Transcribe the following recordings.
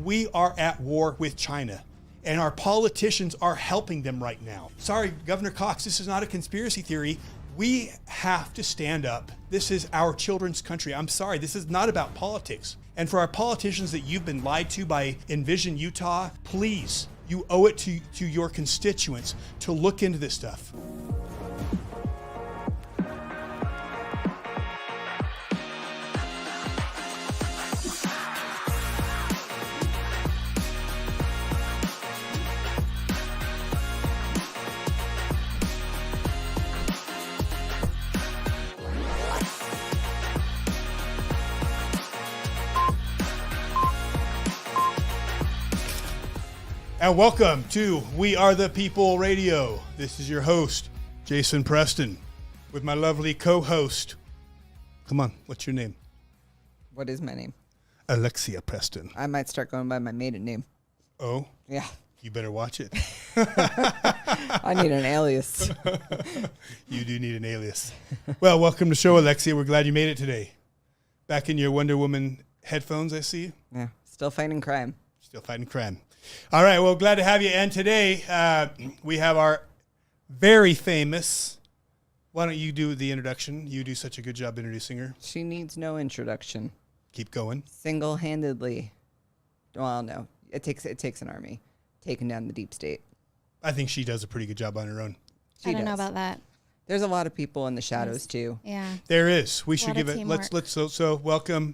we are at war with China, and our politicians are helping them right now. Sorry, Governor Cox, this is not a conspiracy theory. We have to stand up. This is our children's country. I'm sorry, this is not about politics. And for our politicians that you've been lied to by Envision Utah, please, you owe it to your constituents to look into this stuff. And welcome to We Are the People Radio. This is your host, Jason Preston, with my lovely co-host. Come on, what's your name? What is my name? Alexia Preston. I might start going by my maiden name. Oh? Yeah. You better watch it. I need an alias. You do need an alias. Well, welcome to the show, Alexia. We're glad you made it today. Back in your Wonder Woman headphones, I see. Yeah, still fighting crime. Still fighting crime. All right, well, glad to have you. And today we have our very famous, why don't you do the introduction? You do such a good job introducing her. She needs no introduction. Keep going. Single-handedly. Well, no, it takes an army taking down the deep state. I think she does a pretty good job on her own. She I don't does. know about that. There's a lot of people in the shadows too. Yeah. There is. We should lot of give it. teamwork. So welcome,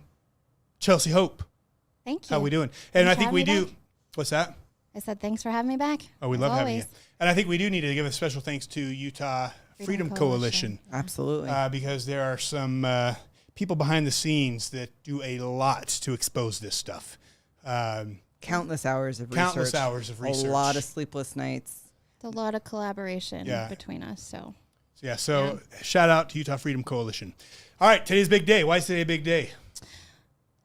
Chelcie Hope. Thank you. How we doing? And Thanks I for think we having me do. What's that? I said thanks for having me back. Oh, we as love having always. you. And I think we do need to give a special thanks to Utah Freedom Coalition. Absolutely. Because there are some people behind the scenes that do a lot to expose this stuff. Countless hours of Countless research. hours of research. A lot of sleepless nights. It's a lot of collaboration Yeah. between us. So Shout out to Utah Freedom Coalition. All right, today's a big day. Why is today a big day?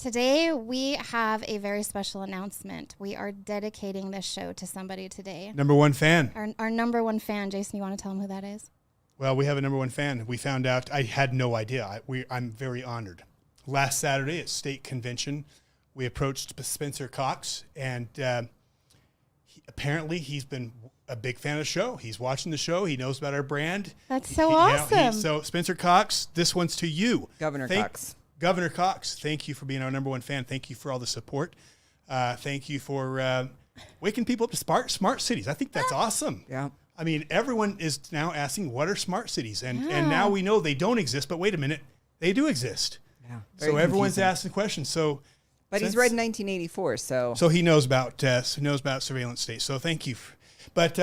today we have a very special announcement. We are dedicating this show to somebody today. Number one fan. Our number one fan. Jason, you want to tell him who that is? Well, we have a number one fan. We found out. I had no idea. I'm very honored. Last Saturday at state convention, we approached Spencer Cox, and apparently he's been a big fan of the show. He's watching the show. He knows about our brand. That's so awesome. So Spencer Cox, this one's to you. Governor Cox. Governor Cox, thank you for being our number one fan. Thank you for all the support. Thank you for waking people up to smart cities. I think that's awesome. Yeah. I mean, everyone is now asking, what are smart cities? And now we know they don't exist, but wait a minute, they do exist. Yeah. So everyone's asking questions. But he's read 1984, so he knows about surveillance states. So thank you. But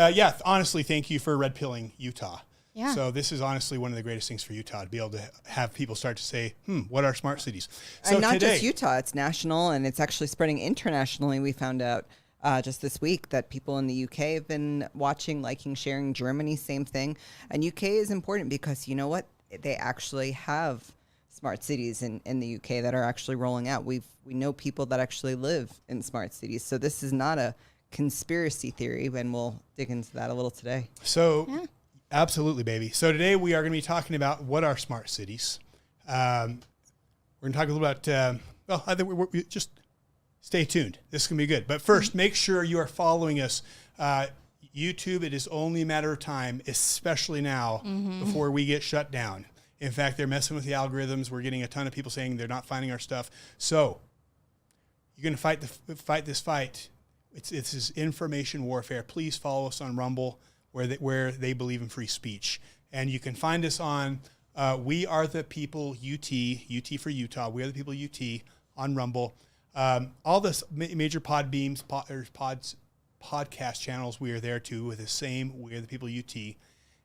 honestly, thank you for red pilling Utah. Yeah. So this is honestly one of the greatest things for Utah, to be able to have people start to say, what are smart cities? So and not today, just Utah, it's national, and it's actually spreading internationally. We found out just this week that people in the UK have been watching, liking, sharing. Germany, same thing. And UK is important because you know what? They actually have smart cities in the UK that are actually rolling out. We know people that actually live in smart cities. So this is not a conspiracy theory, and we'll dig into that a little today. So absolutely, baby. So today we are going to be talking about what are smart cities. We're going to talk a little about, I think we just stay tuned. This is going to be good. But first, make sure you are following us. YouTube, it is only a matter of time, especially now, before we get shut down. In fact, they're messing with the algorithms. We're getting a ton of people saying they're not finding our stuff. So you're going to fight this fight. It's this information warfare. Please follow us on Rumble, where they believe in free speech. And you can find us on We Are the People UT for Utah. We Are the People UT on Rumble. All the major podcast channels, we are there too with the same We Are the People UT.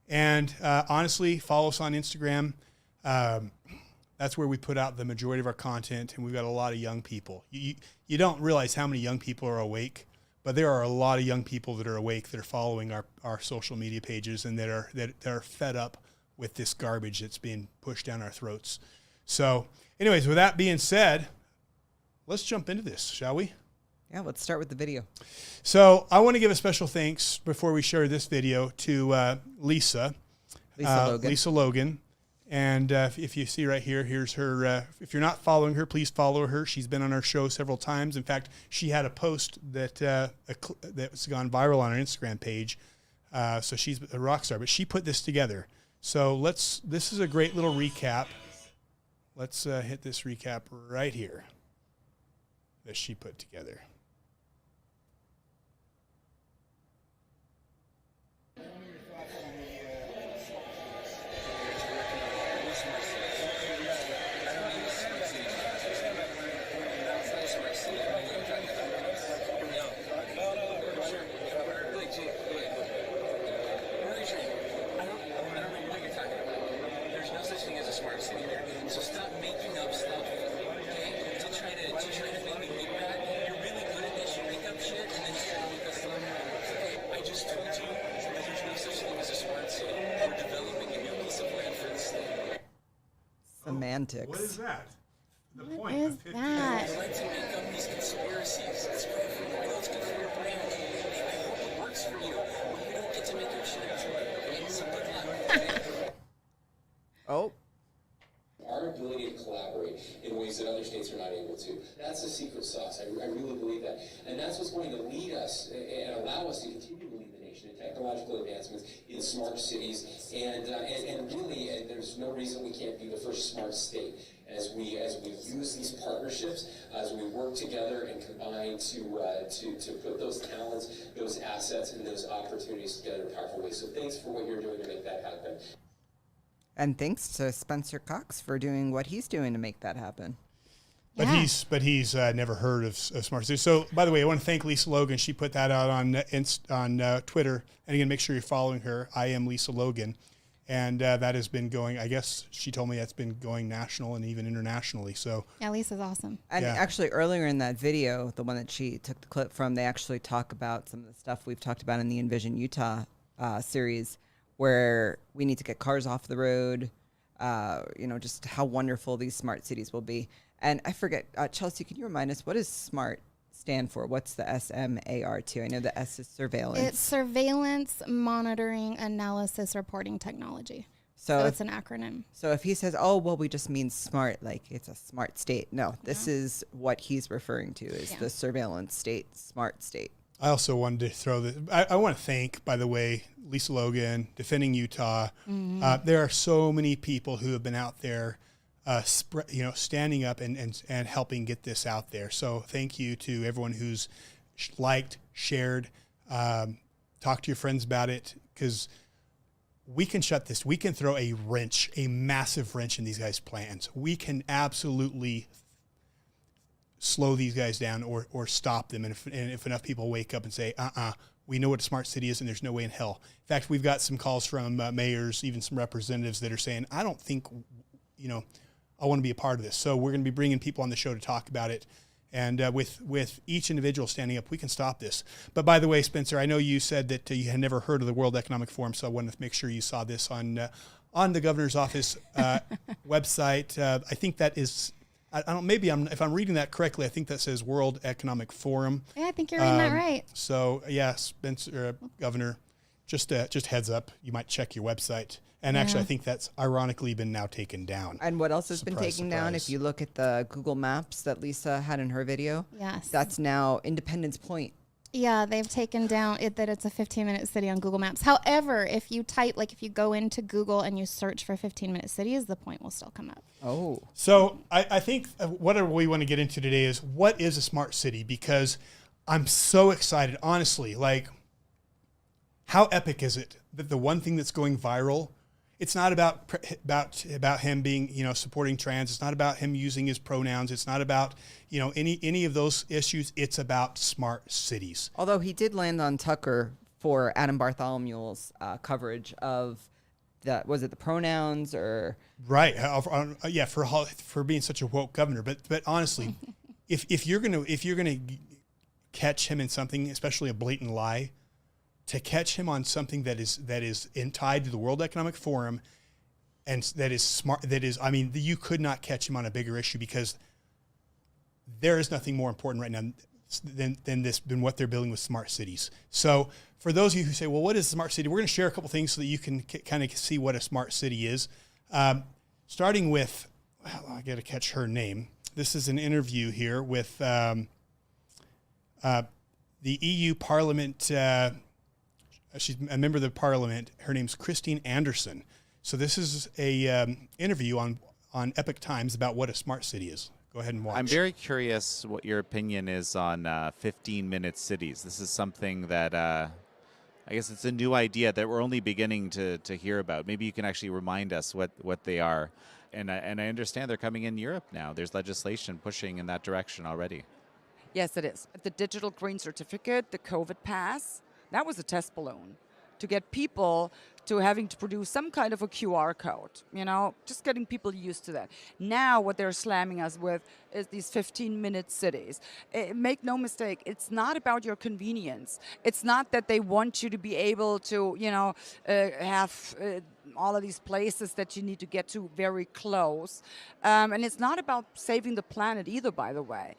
And honestly, follow us on Instagram. That's where we put out the majority of our content, and we've got a lot of young people. You don't realize how many young people are awake, but there are a lot of young people that are awake that are following our social media pages and that are fed up with this garbage that's being pushed down our throats. So anyways, with that being said, let's jump into this, shall we? Yeah, let's start with the video. So I want to give a special thanks before we share this video to Lisa Logan. And if you see right here, here's her. If you're not following her, please follow her. She's been on our show several times. In fact, she had a post that's gone viral on our Instagram page. So she's a rock star, but she put this together. So this is a great little recap. Let's hit this recap right here that she put together. Semantics. What is that? The What point is of 15 that? I like to make up these conspiracies. It's great for the world, it's good for your brand. I hope it works for you. But you don't get to make up shit up to it. Okay? So good luck. Oh, Our ability to collaborate in ways that other states are not able to. That's the secret sauce. I really believe that. And that's what's going to lead us and allow us to continue to lead the nation in technological advancements in smart cities. And really, there's no reason we can't be the first smart state as we use these partnerships, as we work together and combine to put those talents, those assets, and those opportunities together in powerful ways. So thanks for what you're doing to make that happen. and thanks to Spencer Cox for doing what he's doing to make that happen. But Yeah. he's never heard of Smart Cities. So, by the way, I want to thank Lisa Logan. She put that out on Twitter. And again, make sure you're following her. I am Lisa Logan. And that has been going, I guess she told me that's been going national and even internationally. So, Yeah, Lisa's awesome. And Yeah. actually, earlier in that video, the one that she took the clip from, they actually talk about some of the stuff we've talked about in the Envision Utah series, where we need to get cars off the road, just how wonderful these smart cities will be. And I forget, Chelcie, can you remind us, what does SMART stand for? What's the SMART? I know the S is surveillance. It's surveillance, monitoring, analysis, reporting technology. so So if, it's an acronym. so if he says, oh, well, we just mean smart, like it's a smart state. No, this is what he's referring to is Yeah. the surveillance state, smart state. I also wanted to throw this. I want to thank, by the way, Lisa Logan, Defending Utah. There are so many people who have been out there, standing up and helping get this out there. So thank you to everyone who's liked, shared, talked to your friends about it, because we can shut this. We can throw a massive wrench in these guys' plans. We can absolutely slow these guys down or stop them. And if enough people wake up and say, we know what a smart city is and there's no way in hell. In fact, we've got some calls from mayors, even some representatives that are saying, I don't think, I want to be a part of this. So we're going to be bringing people on the show to talk about it. And with each individual standing up, we can stop this. But by the way, Spencer, I know you said that you had never heard of the World Economic Forum, so I wanted to make sure you saw this on the governor's office website. I think that is, I don't. Maybe if I'm reading that correctly, I think that says World Economic Forum. Yeah, I think you're reading that right. So yeah, Spencer, Governor, just heads up, you might check your website. And actually, I think that's ironically been now taken down. And what else has been Surprise, taken down? surprise. If you look at the Google Maps that Lisa had in her video, Yes. that's now Independence Point. Yeah, they've taken down that it's a 15-minute city on Google Maps. However, if you go into Google and you search for 15-minute cities, the point will still come up. Oh. So I think what we want to get into today is what is a smart city, because I'm so excited, honestly. Like, how epic is it that the one thing that's going viral, it's not about him being, supporting trans. It's not about him using his pronouns. It's not about, any of those issues. It's about smart cities. Although he did land on Tucker for Adam Bartholomew's coverage of was it the pronouns or? Right. Yeah. For being such a woke governor. But honestly, if you're gonna catch him in something, especially a blatant lie, to catch him on something that is tied to the World Economic Forum, and that is smart, you could not catch him on a bigger issue, because there is nothing more important right now than what they're building with smart cities. So for those of you who say, well, what is a smart city? We're going to share a couple things so that you can kind of see what a smart city is. starting with, well, I got to catch her name. This is an interview here with the EU Parliament. She's a member of the Parliament. Her name's Christine Anderson. So this is a interview on Epoch Times about what a smart city is. Go ahead and watch. I'm very curious what your opinion is on 15-minute cities. This is something that I guess it's a new idea that we're only beginning to hear about. Maybe you can actually remind us what they are. And I understand they're coming in Europe now. There's legislation pushing in that direction already. Yes, it is. The digital green certificate, the COVID pass, that was a test balloon to get people to having to produce some kind of a QR code, just getting people used to that. Now what they're slamming us with is these 15-minute cities. Make no mistake, it's not about your convenience. It's not that they want you to be able to, have all of these places that you need to get to very close. And it's not about saving the planet either, by the way.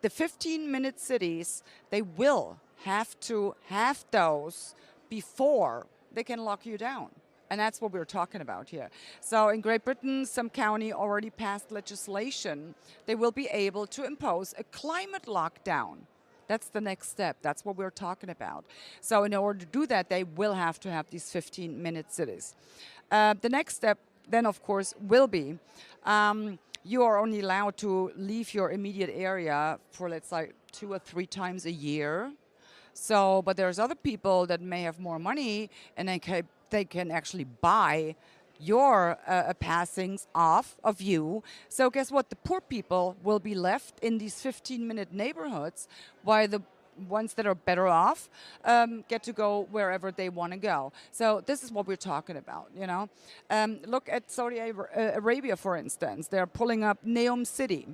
The 15-minute cities, they will have to have those before they can lock you down. And that's what we're talking about here. So in Great Britain, some county already passed legislation. They will be able to impose a climate lockdown. That's the next step. That's what we're talking about. So in order to do that, they will have to have these 15-minute cities. The next step then, of course, will be you are only allowed to leave your immediate area for, let's say, 2 or 3 times a year. So, but there's other people that may have more money, and they can actually buy your passings off of you. So guess what? The poor people will be left in these 15-minute neighborhoods, while the ones that are better off get to go wherever they want to go. So this is what we're talking about, Look at Saudi Arabia, for instance. They're pulling up Neom City.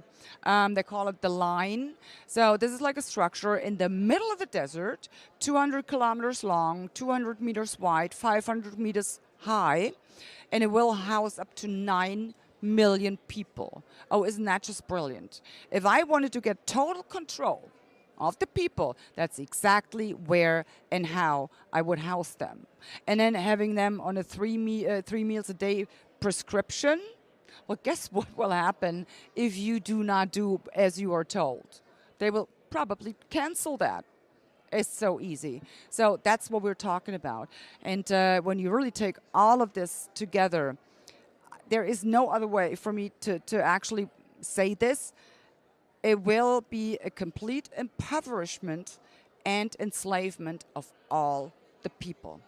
They call it the Line. So this is like a structure in the middle of the desert, 200 kilometers long, 200 meters wide, 500 meters high, and it will house up to 9 million people. Oh, isn't that just brilliant? If I wanted to get total control of the people, that's exactly where and how I would house them. And then having them on a 3 meals a day prescription, well, guess what will happen if you do not do as you are told? They will probably cancel that. It's so easy. So that's what we're talking about. And when you really take all of this together, there is no other way for me to actually say this. It will be a complete impoverishment and enslavement of all the people.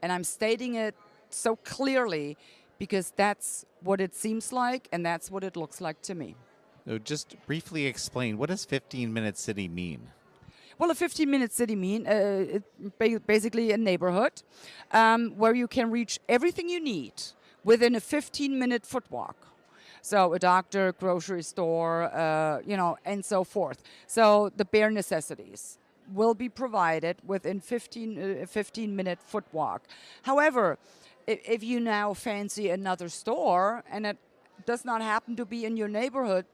And I'm stating it so clearly because that's what it seems like and that's what it looks like to me. So just briefly explain, what does 15-minute city mean? Well, a 15-minute city basically a neighborhood where you can reach everything you need within a 15-minute foot walk. So a doctor, grocery store, and so forth. So the bare necessities will be provided within 15-minute foot walk. However, if you now fancy another store and it does not happen to be in your neighborhood,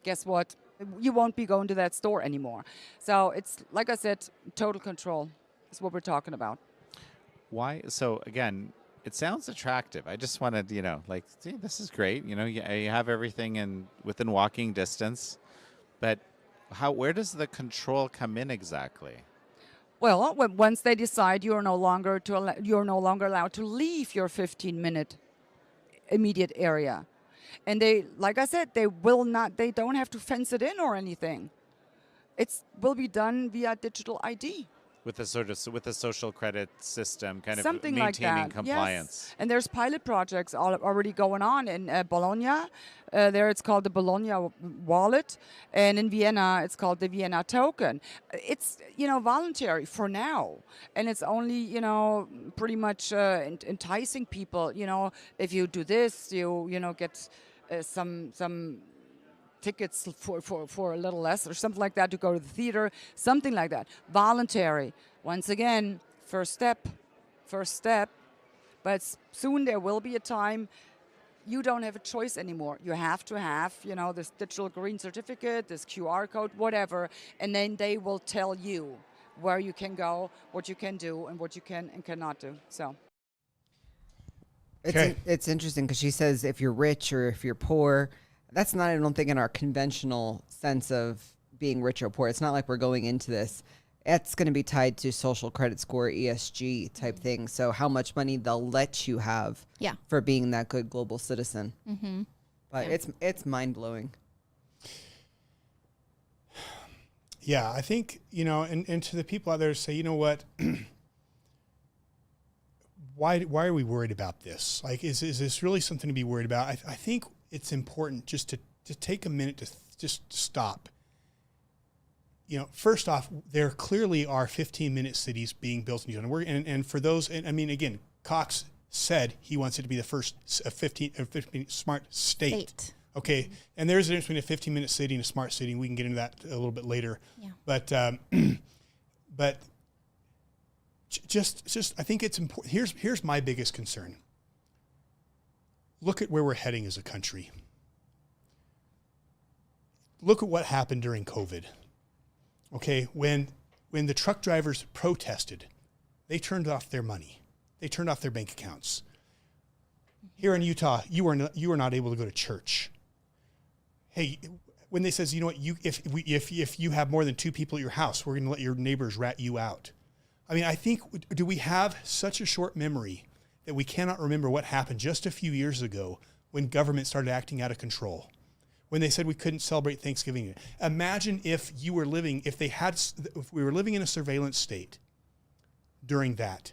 guess what? You won't be going to that store anymore. So it's, like I said, total control is what we're talking about. Why? So again, it sounds attractive. I just wanted, see, this is great. You have everything within walking distance, but where does the control come in exactly? Well, once they decide you're no longer allowed to leave your 15-minute immediate area, and they, like I said, they don't have to fence it in or anything. It will be done via digital ID. With a social credit system, kind Something of maintaining like that. compliance. Yes. And there's pilot projects already going on in Bologna. There it's called the Bologna wallet. And in Vienna, it's called the Vienna token. It's, voluntary for now. And it's only, pretty much enticing people. If you do this, you get some tickets for a little less or something like that to go to the theater, something like that. Voluntary. Once again, first step. But soon there will be a time you don't have a choice anymore. You have to have, this digital green certificate, this QR code, whatever, and then they will tell you where you can go, what you can do, and what you can and cannot do. So. It's interesting because she says if you're rich or if you're poor, that's not, I don't think, in our conventional sense of being rich or poor. It's not like we're going into this. It's going to be tied to social credit score, ESG type thing. So how much money they'll let you have for being that good global citizen. Mm-hmm. But it's mind blowing. Yeah, I think, and to the people out there say, you know what, why are we worried about this? Like, is this really something to be worried about? I think it's important just to take a minute to just stop. First off, there clearly are 15-minute cities being built in New Zealand. And for those, and I mean, again, Cox said he wants it to be the first 15 smart state. Okay, and there's a difference between a 15-minute city and a smart city. We can get into that a little bit later. Yeah. But just I think it's important. Here's my biggest concern. Look at where we're heading as a country. Look at what happened during COVID. Okay, when the truck drivers protested, they turned off their money. They turned off their bank accounts. Here in Utah, you are not able to go to church. Hey, when they says, you know what, if you have more than 2 people at your house, we're going to let your neighbors rat you out. I mean, I think, do we have such a short memory that we cannot remember what happened just a few years ago when government started acting out of control? When they said we couldn't celebrate Thanksgiving. Imagine if we were living in a surveillance state during that.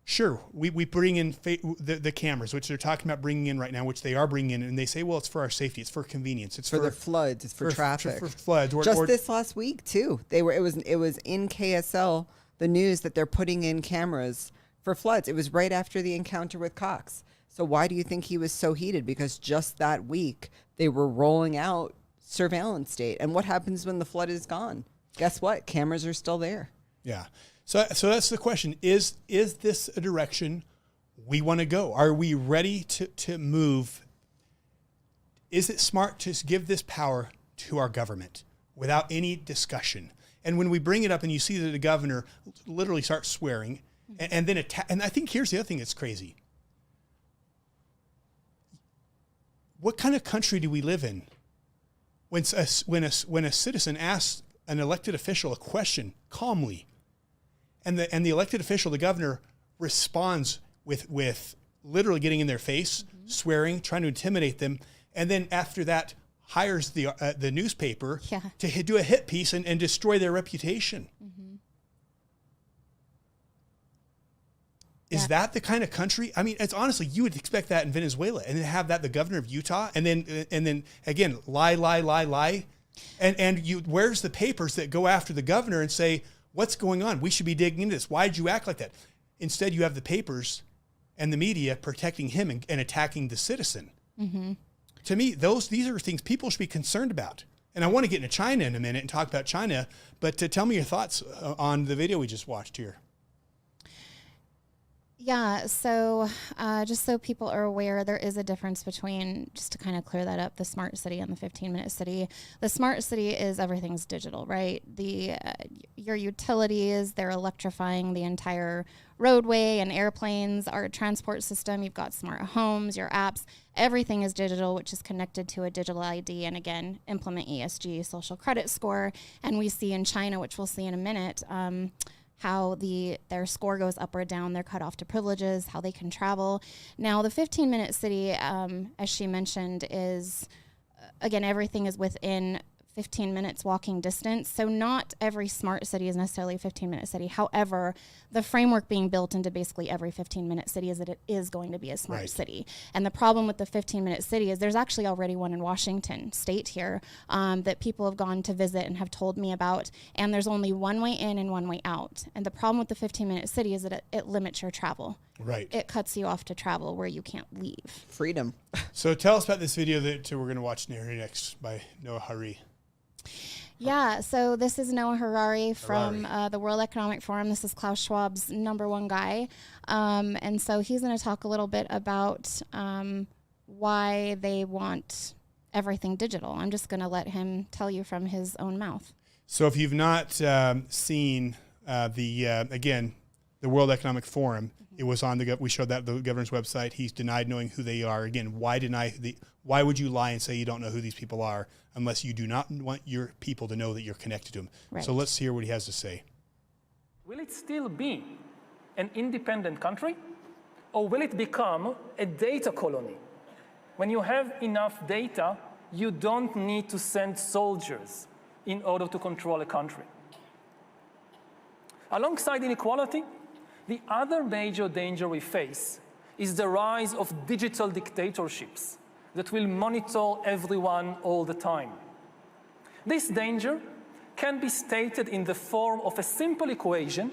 Sure, we bring in the cameras, which they're talking about bringing in right now, which they are bringing in, and they say, well, it's for our safety, it's for convenience, it's for the floods, it's for traffic, for floods. Just this last week too, it was in KSL the news that they're putting in cameras for floods. It was right after the encounter with Cox. So why do you think he was so heated? Because just that week they were rolling out surveillance state, and what happens when the flood is gone? Guess what? Cameras are still there. Yeah. So that's the question. Is this a direction we want to go? Are we ready to move? Is it smart to give this power to our government without any discussion? And when we bring it up and you see that the governor literally starts swearing and then and I think here's the other thing that's crazy. What kind of country do we live in when a citizen asks an elected official a question calmly, and the elected official, the governor, responds with literally getting in their face, swearing, trying to intimidate them, and then after that hires the newspaper to do a hit piece and destroy their reputation? Is that the kind of country? I mean, it's honestly, you would expect that in Venezuela, and then have that the governor of Utah, and then again lie, and where's the papers that go after the governor and say, what's going on? We should be digging into this. Why did you act like that? Instead, you have the papers and the media protecting him and attacking the citizen. Mm-hmm. To me, these are things people should be concerned about. And I want to get into China in a minute and talk about China, but tell me your thoughts on the video we just watched here. Yeah, so just so people are aware, there is a difference between, just to kind of clear that up, the smart city and the 15-minute city. The smart city is everything's digital, right? Your utilities, they're electrifying the entire roadway and airplanes, our transport system. You've got smart homes, your apps. Everything is digital, which is connected to a digital ID. And again, implement ESG, social credit score. And we see in China, which we'll see in a minute, how their score goes up or down, they're cut off to privileges, how they can travel. Now, the 15-minute city, as she mentioned, is, again, everything is within 15 minutes walking distance. So not every smart city is necessarily a 15-minute city. However, the framework being built into basically every 15-minute city is that it is going to be a smart city. And the problem with the 15-minute city is there's actually already one in Washington state here that people have gone to visit and have told me about. And there's only one way in and one way out. And the problem with the 15-minute city is that it limits your travel. Right. It cuts you off to travel where you can't leave. Freedom. So tell us about this video that we're going to watch next by Noah Hari. Yeah, so this is Noah Harari from the World Economic Forum. This is Klaus Schwab's #1 guy. And so he's going to talk a little bit about why they want everything digital. I'm just going to let him tell you from his own mouth. So if you've not seen again, the World Economic Forum. It was on we showed that the governor's website. He's denied knowing who they are. Again, why would you lie and say you don't know who these people are unless you do not want your people to know that you're connected to them? Right. So let's hear what he has to say. Will it still be an independent country, or will it become a data colony? When you have enough data, you don't need to send soldiers in order to control a country. Alongside inequality, the other major danger we face is the rise of digital dictatorships that will monitor everyone all the time. This danger can be stated in the form of a simple equation,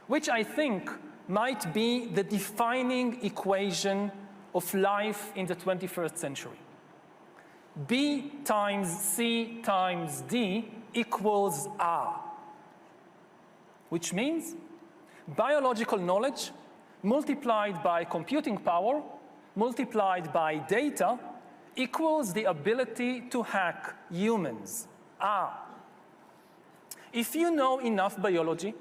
which I think might be the defining equation of life in the 21st century. B times C times D equals R, which means biological knowledge multiplied by computing power multiplied by data equals the ability to hack humans, R. If you know enough biology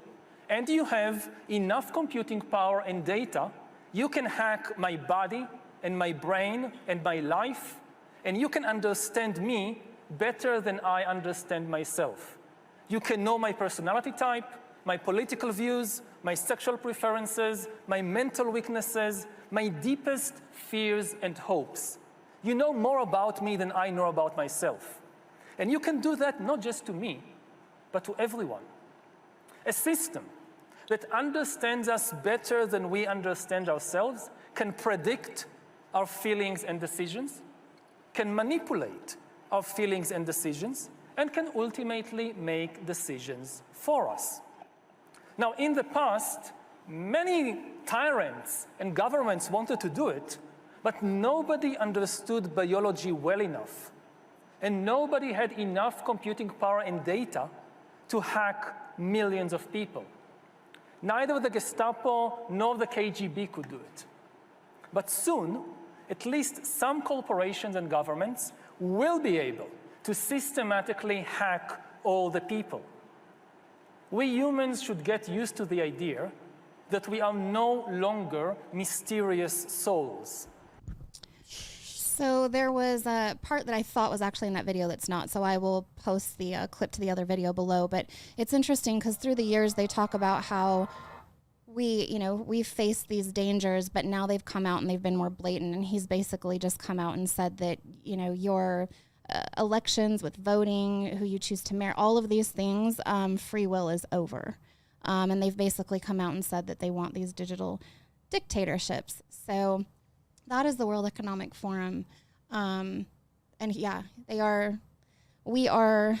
and you have enough computing power and data, you can hack my body and my brain and my life, and you can understand me better than I understand myself. You can know my personality type, my political views, my sexual preferences, my mental weaknesses, my deepest fears and hopes. You know more about me than I know about myself. And you can do that not just to me, but to everyone. A system that understands us better than we understand ourselves can predict our feelings and decisions, can manipulate our feelings and decisions, and can ultimately make decisions for us. Now, in the past, many tyrants and governments wanted to do it, but nobody understood biology well enough, and nobody had enough computing power and data to hack millions of people. Neither the Gestapo nor the KGB could do it. But soon, at least some corporations and governments will be able to systematically hack all the people. We humans should get used to the idea that we are no longer mysterious souls. So there was a part that I thought was actually in that video that's not, so I will post the clip to the other video below. But it's interesting because through the years they talk about how we've faced these dangers, but now they've come out and they've been more blatant. And he's basically just come out and said that, your elections with voting, who you choose to marry, all of these things, free will is over. And they've basically come out and said that they want these digital dictatorships. So that is the World Economic Forum. And yeah, we are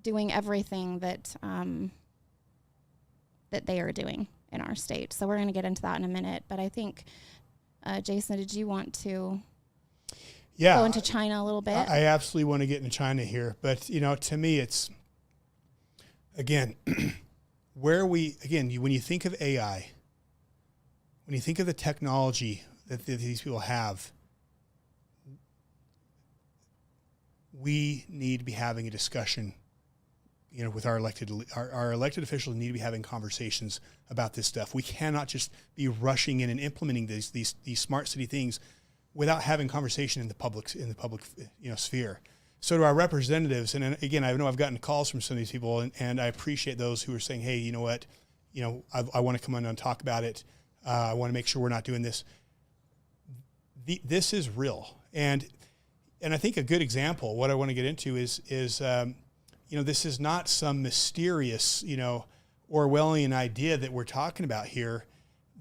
doing everything that that they are doing in our state. So we're going to get into that in a minute. But I think, Jason, did you want to go into China a little bit? I absolutely want to get into China here. But, to me, it's, again, when you think of AI, when you think of the technology that these people have, we need to be having a discussion, with our elected officials need to be having conversations about this stuff. We cannot just be rushing in and implementing these smart city things without having conversation in the public sphere. So to our representatives, and again, I know I've gotten calls from some of these people, and I appreciate those who are saying, hey, you know what, I want to come on and talk about it. I want to make sure we're not doing this. This is real, and I think a good example, what I want to get into is this is not some mysterious, Orwellian idea that we're talking about here.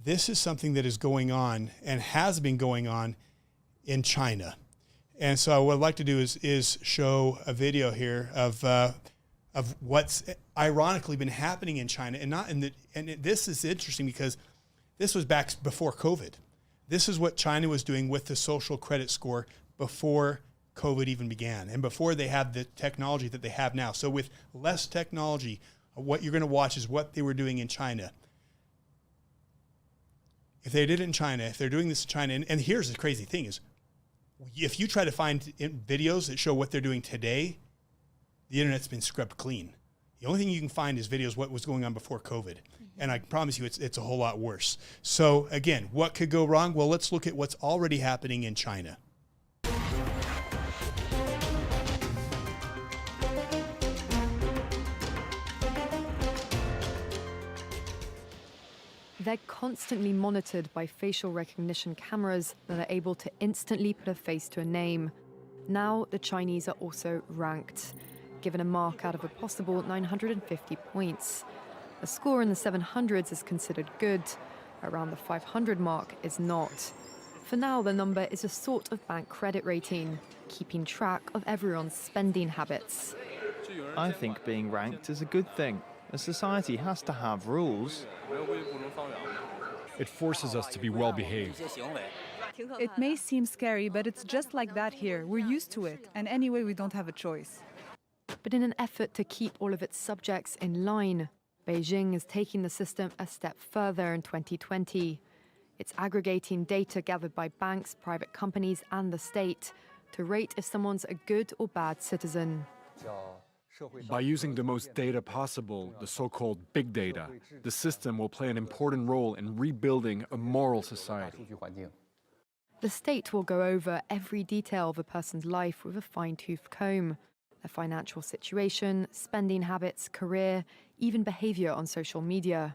This is something that is going on and has been going on in China. And so what I'd like to do is show a video here of what's ironically been happening in China, this is interesting because this was back before COVID. This is what China was doing with the social credit score before COVID even began and before they had the technology that they have now. So with less technology, what you're going to watch is what they were doing in China. If they did it in China, if they're doing this in China, and here's the crazy thing is, if you try to find videos that show what they're doing today, the internet's been scrubbed clean. The only thing you can find is videos what was going on before COVID. And I promise you it's a whole lot worse. So again, what could go wrong? Well, let's look at what's already happening in China. They're constantly monitored by facial recognition cameras that are able to instantly put a face to a name. Now, the Chinese are also ranked, given a mark out of a possible 950 points. A score in the 700s is considered good. Around the 500 mark is not. For now, the number is a sort of bank credit rating, keeping track of everyone's spending habits. I think being ranked is a good thing. A society has to have rules. It forces us to be well behaved. It may seem scary, but it's just like that here. We're used to it, and anyway, we don't have a choice. But in an effort to keep all of its subjects in line, Beijing is taking the system a step further in 2020. It's aggregating data gathered by banks, private companies, and the state to rate if someone's a good or bad citizen. By using the most data possible, the so-called big data, the system will play an important role in rebuilding a moral society. The state will go over every detail of a person's life with a fine-tooth comb. Their financial situation, spending habits, career, even behavior on social media.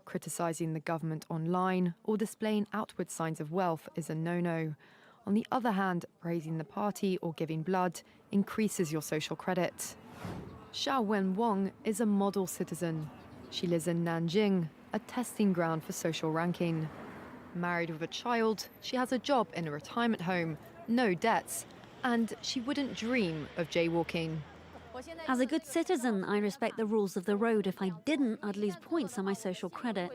Criticizing the government online or displaying outward signs of wealth is a no-no. On the other hand, praising the party or giving blood increases your social credit. Xiao Wenwang is a model citizen. She lives in Nanjing, a testing ground for social ranking. Married with a child, she has a job in a retirement home, no debts, and she wouldn't dream of jaywalking. As a good citizen, I respect the rules of the road. If I didn't, I'd lose points on my social credit.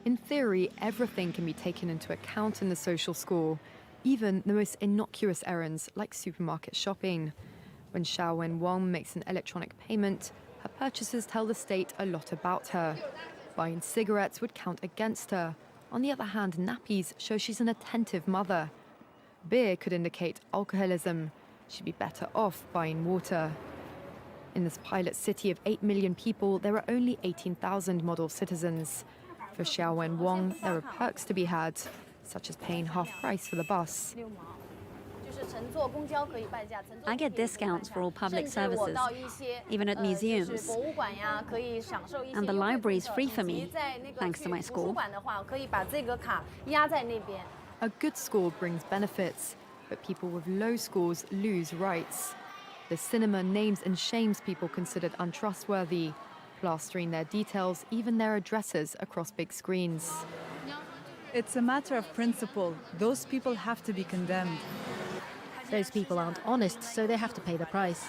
In theory, everything can be taken into account in the social score, even the most innocuous errands like supermarket shopping. When Xiao Wenwang makes an electronic payment, her purchases tell the state a lot about her. Buying cigarettes would count against her. On the other hand, nappies show she's an attentive mother. Beer could indicate alcoholism. She'd be better off buying water. In this pilot city of 8 million people, there are only 18,000 model citizens. For Xiao Wenwang, there are perks to be had, such as paying half price for the bus. I get discounts for all public services, even at museums. And the library is free for me, thanks to my score. A good score brings benefits, but people with low scores lose rights. The cinema names and shames people considered untrustworthy, plastering their details, even their addresses, across big screens. It's a matter of principle. Those people have to be condemned. Those people aren't honest, so they have to pay the price.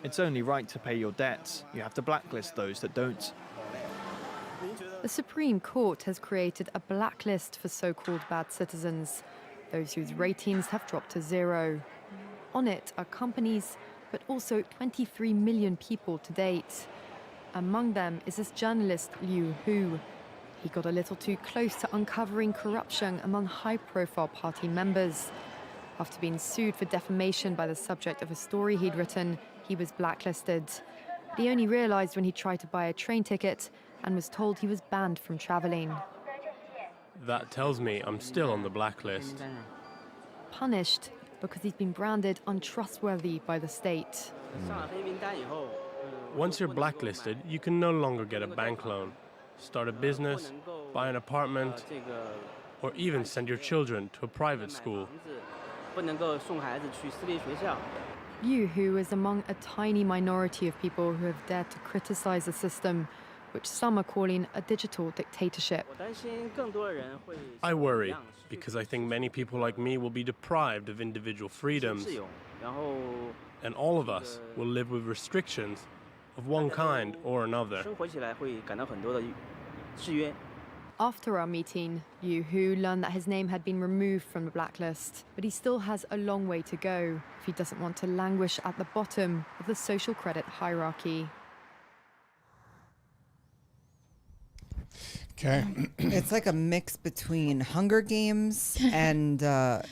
It's only right to pay your debts. You have to blacklist those that don't. The Supreme Court has created a blacklist for so-called bad citizens, those whose ratings have dropped to 0. On it are companies, but also 23 million people to date. Among them is this journalist Liu Hu. He got a little too close to uncovering corruption among high-profile party members. After being sued for defamation by the subject of a story he'd written, he was blacklisted. But he only realized when he tried to buy a train ticket and was told he was banned from traveling. That tells me I'm still on the blacklist. Punished because he's been branded untrustworthy by the state. Once you're blacklisted, you can no longer get a bank loan, start a business, buy an apartment, or even send your children to a private school. Liu Hu is among a tiny minority of people who have dared to criticize the system, which some are calling a digital dictatorship. I worry, because I think many people like me will be deprived of individual freedoms, and all of us will live with restrictions of one kind or another. After our meeting, Liu Hu learned that his name had been removed from the blacklist, but he still has a long way to go if he doesn't want to languish at the bottom of the social credit hierarchy. Okay. It's like a mix between Hunger Games and I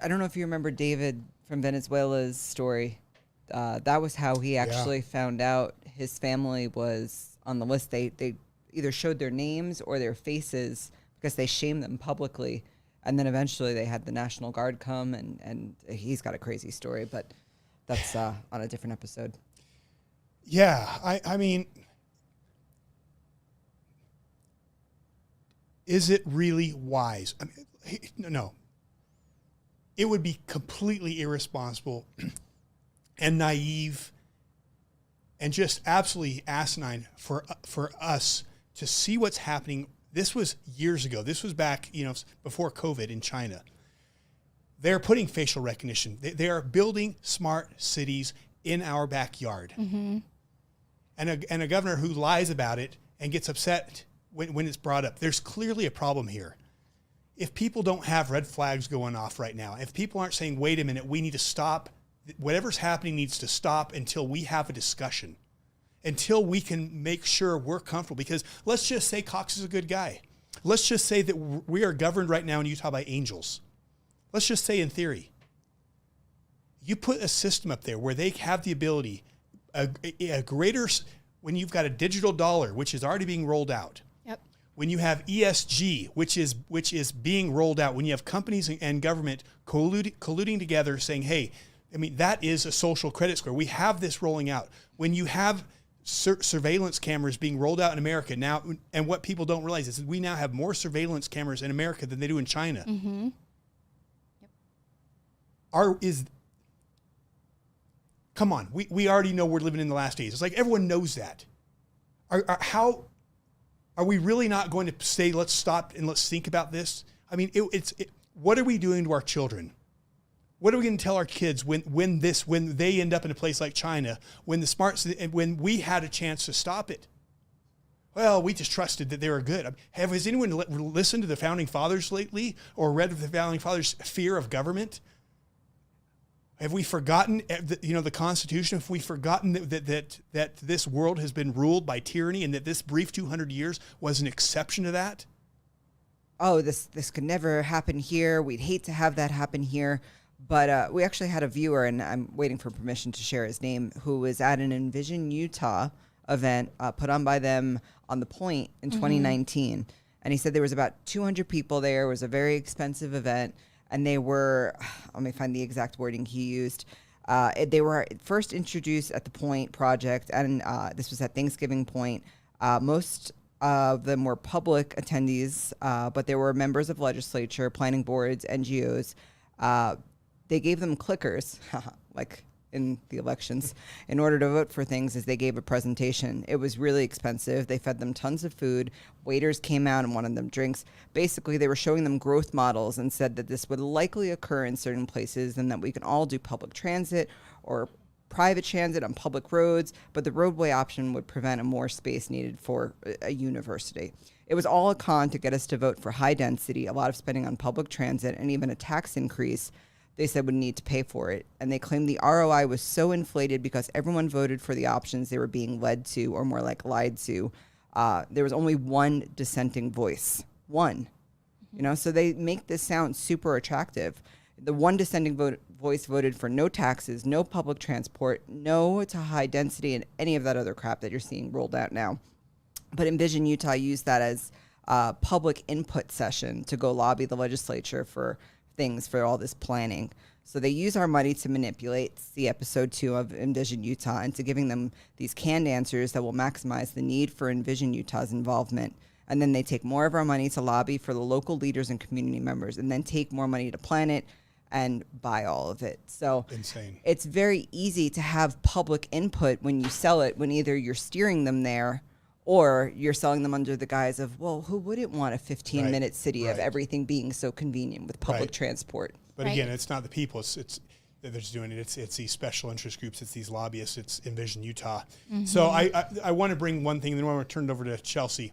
don't know if you remember David from Venezuela's story. That was how he actually found out his family was on the list. They either showed their names or their faces because they shamed them publicly. And then eventually they had the National Guard come, and he's got a crazy story, but that's on a different episode. Yeah, I mean, is it really wise? I mean, no. It would be completely irresponsible and naive and just absolutely asinine for us to see what's happening. This was years ago. This was back, before COVID in China. They're putting facial recognition. They are building smart cities in our backyard. Mm-hmm. And a governor who lies about it and gets upset when it's brought up. There's clearly a problem here. If people don't have red flags going off right now, if people aren't saying, wait a minute, we need to stop, whatever's happening needs to stop until we have a discussion, until we can make sure we're comfortable. Because let's just say Cox is a good guy. Let's just say that we are governed right now in Utah by angels. Let's just say in theory, you put a system up there where they have the ability, a greater, when you've got a digital dollar, which is already being rolled out. Yep. When you have ESG, which is being rolled out, when you have companies and government colluding together saying, hey, I mean, that is a social credit score. We have this rolling out. When you have surveillance cameras being rolled out in America now, and what people don't realize is we now have more surveillance cameras in America than they do in China. Mm-hmm. Come on, we already know we're living in the last days. It's like everyone knows that. How are we really not going to say, let's stop and let's think about this? I mean, what are we doing to our children? What are we going to tell our kids when they end up in a place like China, when we had a chance to stop it? Well, we just trusted that they were good. Has anyone listened to the Founding Fathers lately or read of the Founding Fathers' fear of government? Have we forgotten, the Constitution? Have we forgotten that this world has been ruled by tyranny and that this brief 200 years was an exception to that? Oh, this could never happen here. We'd hate to have that happen here. But we actually had a viewer, and I'm waiting for permission to share his name, who was at an Envision Utah event put on by them on the Point in 2019. And he said there was about 200 people there. It was a very expensive event. And they were, let me find the exact wording he used. They were first introduced at the Point Project, and this was at Thanksgiving Point. Most of them were public attendees, but there were members of legislature, planning boards, NGOs. They gave them clickers, like in the elections, in order to vote for things as they gave a presentation. It was really expensive. They fed them tons of food. Waiters came out and wanted them drinks. Basically, they were showing them growth models and said that this would likely occur in certain places and that we can all do public transit or private transit on public roads, but the roadway option would prevent a more space needed for a university. It was all a con to get us to vote for high density, a lot of spending on public transit, and even a tax increase they said would need to pay for it. And they claimed the ROI was so inflated because everyone voted for the options they were being led to, or more like lied to. There was only one dissenting voice. One. So they make this sound super attractive. The one dissenting voice voted for no taxes, no public transport, no to high density, and any of that other crap that you're seeing rolled out now. But Envision Utah used that as a public input session to go lobby the legislature for things for all this planning. So they use our money to manipulate, see episode 2 of Envision Utah, into giving them these canned answers that will maximize the need for Envision Utah's involvement. And then they take more of our money to lobby for the local leaders and community members, and then take more money to plan it and buy all of it. So insane. It's very easy to have public input when you sell it, when either you're steering them there or you're selling them under the guise of, well, who wouldn't want a 15-minute city of everything being so convenient with public transport? But again, it's not the people. It's they're just doing it. It's these special interest groups. It's these lobbyists. It's Envision Utah. Mm-hmm. So I want to bring one thing, and then I want to turn it over to Chelcie.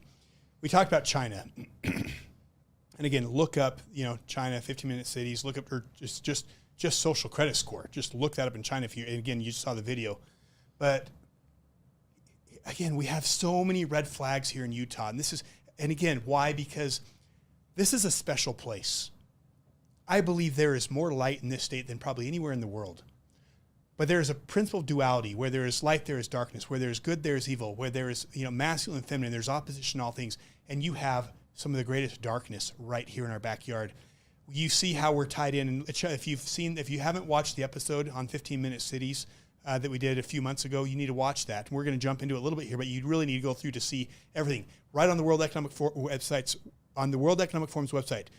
We talked about China. And again, look up, China, 15-minute cities. Look up, or just social credit score. Just look that up in China. And again, you just saw the video. But again, we have so many red flags here in Utah. And again, why? Because this is a special place. I believe there is more light in this state than probably anywhere in the world. But there's a principle of duality where there is light, there is darkness, where there is good, there is evil, where there is, masculine and feminine, there's opposition to all things. And you have some of the greatest darkness right here in our backyard. You see how we're tied in. And if you haven't watched the episode on 15-minute cities that we did a few months ago, you need to watch that. And we're going to jump into it a little bit here, but you really need to go through to see everything right on the World Economic Forum's website,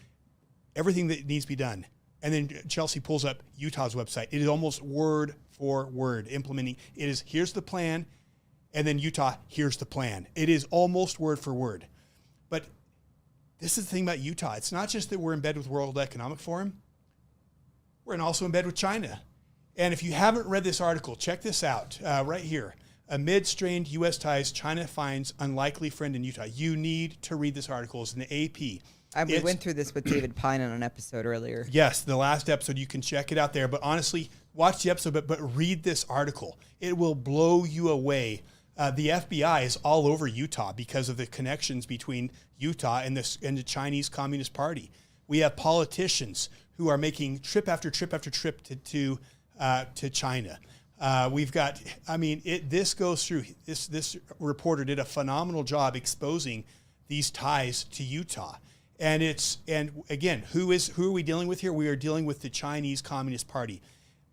everything that needs to be done. And then Chelcie pulls up Utah's website. It is almost word for word implementing. It is, here's the plan, and then Utah, here's the plan. It is almost word for word. But this is the thing about Utah. It's not just that we're in bed with World Economic Forum. We're also in bed with China. And if you haven't read this article, check this out right here. Amid strained U.S. ties, China finds unlikely friend in Utah. You need to read this article. It's in the AP. We went through this with David Pine on an episode earlier. Yes, the last episode. You can check it out there. But honestly, watch the episode, but read this article. It will blow you away. The FBI is all over Utah because of the connections between Utah and the Chinese Communist Party. We have politicians who are making trip after trip after trip to China. We've got, this goes through, this reporter did a phenomenal job exposing these ties to Utah. And again, who are we dealing with here? We are dealing with the Chinese Communist Party.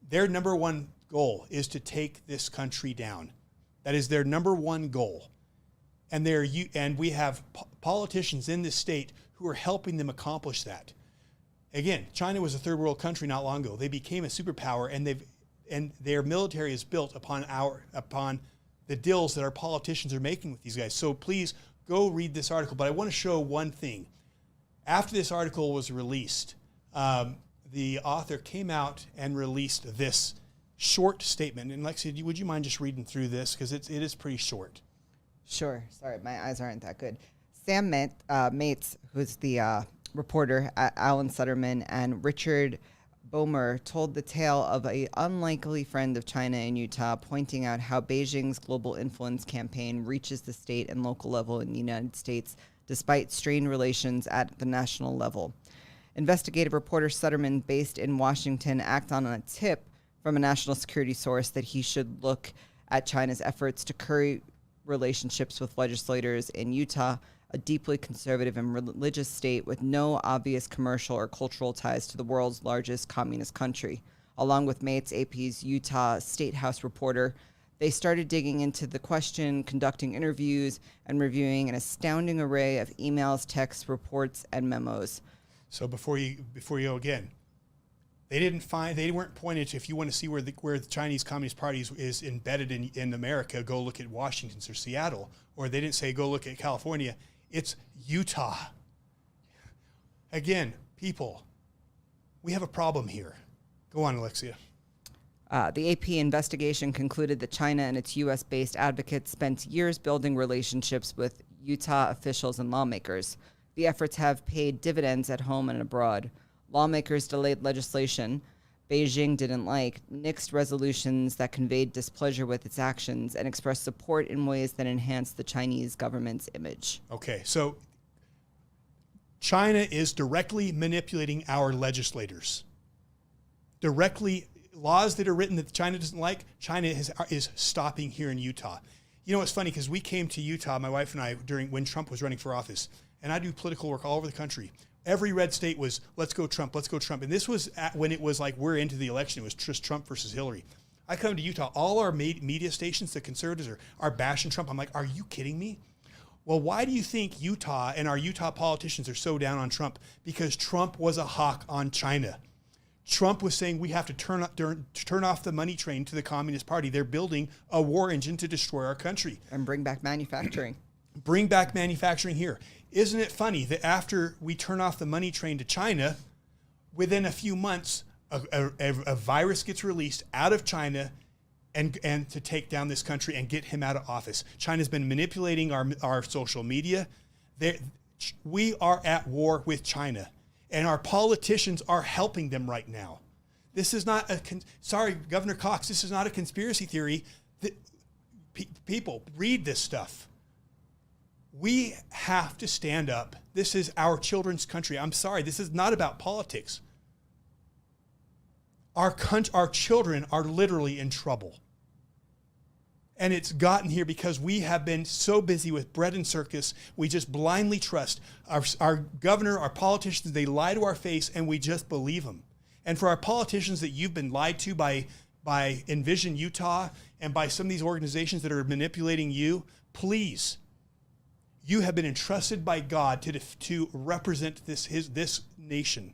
Their number one goal is to take this country down. That is their number one goal. And we have politicians in this state who are helping them accomplish that. Again, China was a third world country not long ago. They became a superpower, and their military is built upon the deals that our politicians are making with these guys. So please go read this article. But I want to show one thing. After this article was released, the author came out and released this short statement. And Lexi, would you mind just reading through this? Because it is pretty short. Sure. Sorry, my eyes aren't that good. Sam Mates, who's the reporter, Alan Sutterman, and Richard Bomer told the tale of an unlikely friend of China in Utah, pointing out how Beijing's global influence campaign reaches the state and local level in the United States, despite strained relations at the national level. Investigative reporter Sutterman, based in Washington, acted on a tip from a national security source that he should look at China's efforts to curry relationships with legislators in Utah, a deeply conservative and religious state with no obvious commercial or cultural ties to the world's largest communist country. Along with Mates, AP's Utah State House reporter, they started digging into the question, conducting interviews, and reviewing an astounding array of emails, texts, reports, and memos. So before you go again, they weren't pointed to, if you want to see where the Chinese Communist Party is embedded in America, go look at Washington or Seattle. Or they didn't say go look at California. It's Utah. Again, people, we have a problem here. Go on, Alexia. The AP investigation concluded that China and its U.S.-based advocates spent years building relationships with Utah officials and lawmakers. The efforts have paid dividends at home and abroad. Lawmakers delayed legislation Beijing didn't like, nixed resolutions that conveyed displeasure with its actions, and expressed support in ways that enhanced the Chinese government's image. Okay, so China is directly manipulating our legislators. Directly, laws that are written that China doesn't like, China is stopping here in Utah. You know, it's funny because we came to Utah, my wife and I, when Trump was running for office, and I do political work all over the country. Every red state was, let's go Trump, let's go Trump. And this was when it was like we're into the election. It was just Trump versus Hillary. I come to Utah, all our media stations, the conservatives are bashing Trump. I'm like, are you kidding me? Well, why do you think Utah and our Utah politicians are so down on Trump? Because Trump was a hawk on China. Trump was saying we have to turn off the money train to the Communist Party. They're building a war engine to destroy our country. And bring back manufacturing. Bring back manufacturing here. Isn't it funny that after we turn off the money train to China, within a few months, a virus gets released out of China and to take down this country and get him out of office? China's been manipulating our social media. We are at war with China, and our politicians are helping them right now. This is not sorry, Governor Cox, this is not a conspiracy theory. People, read this stuff. We have to stand up. This is our children's country. I'm sorry, this is not about politics. our children are literally in trouble. And it's gotten here because we have been so busy with bread and circus. We just blindly trust our governor, our politicians. They lie to our face and we just believe them. And for our politicians that you've been lied to by Envision Utah and by some of these organizations that are manipulating you, please, you have been entrusted by God to represent this nation.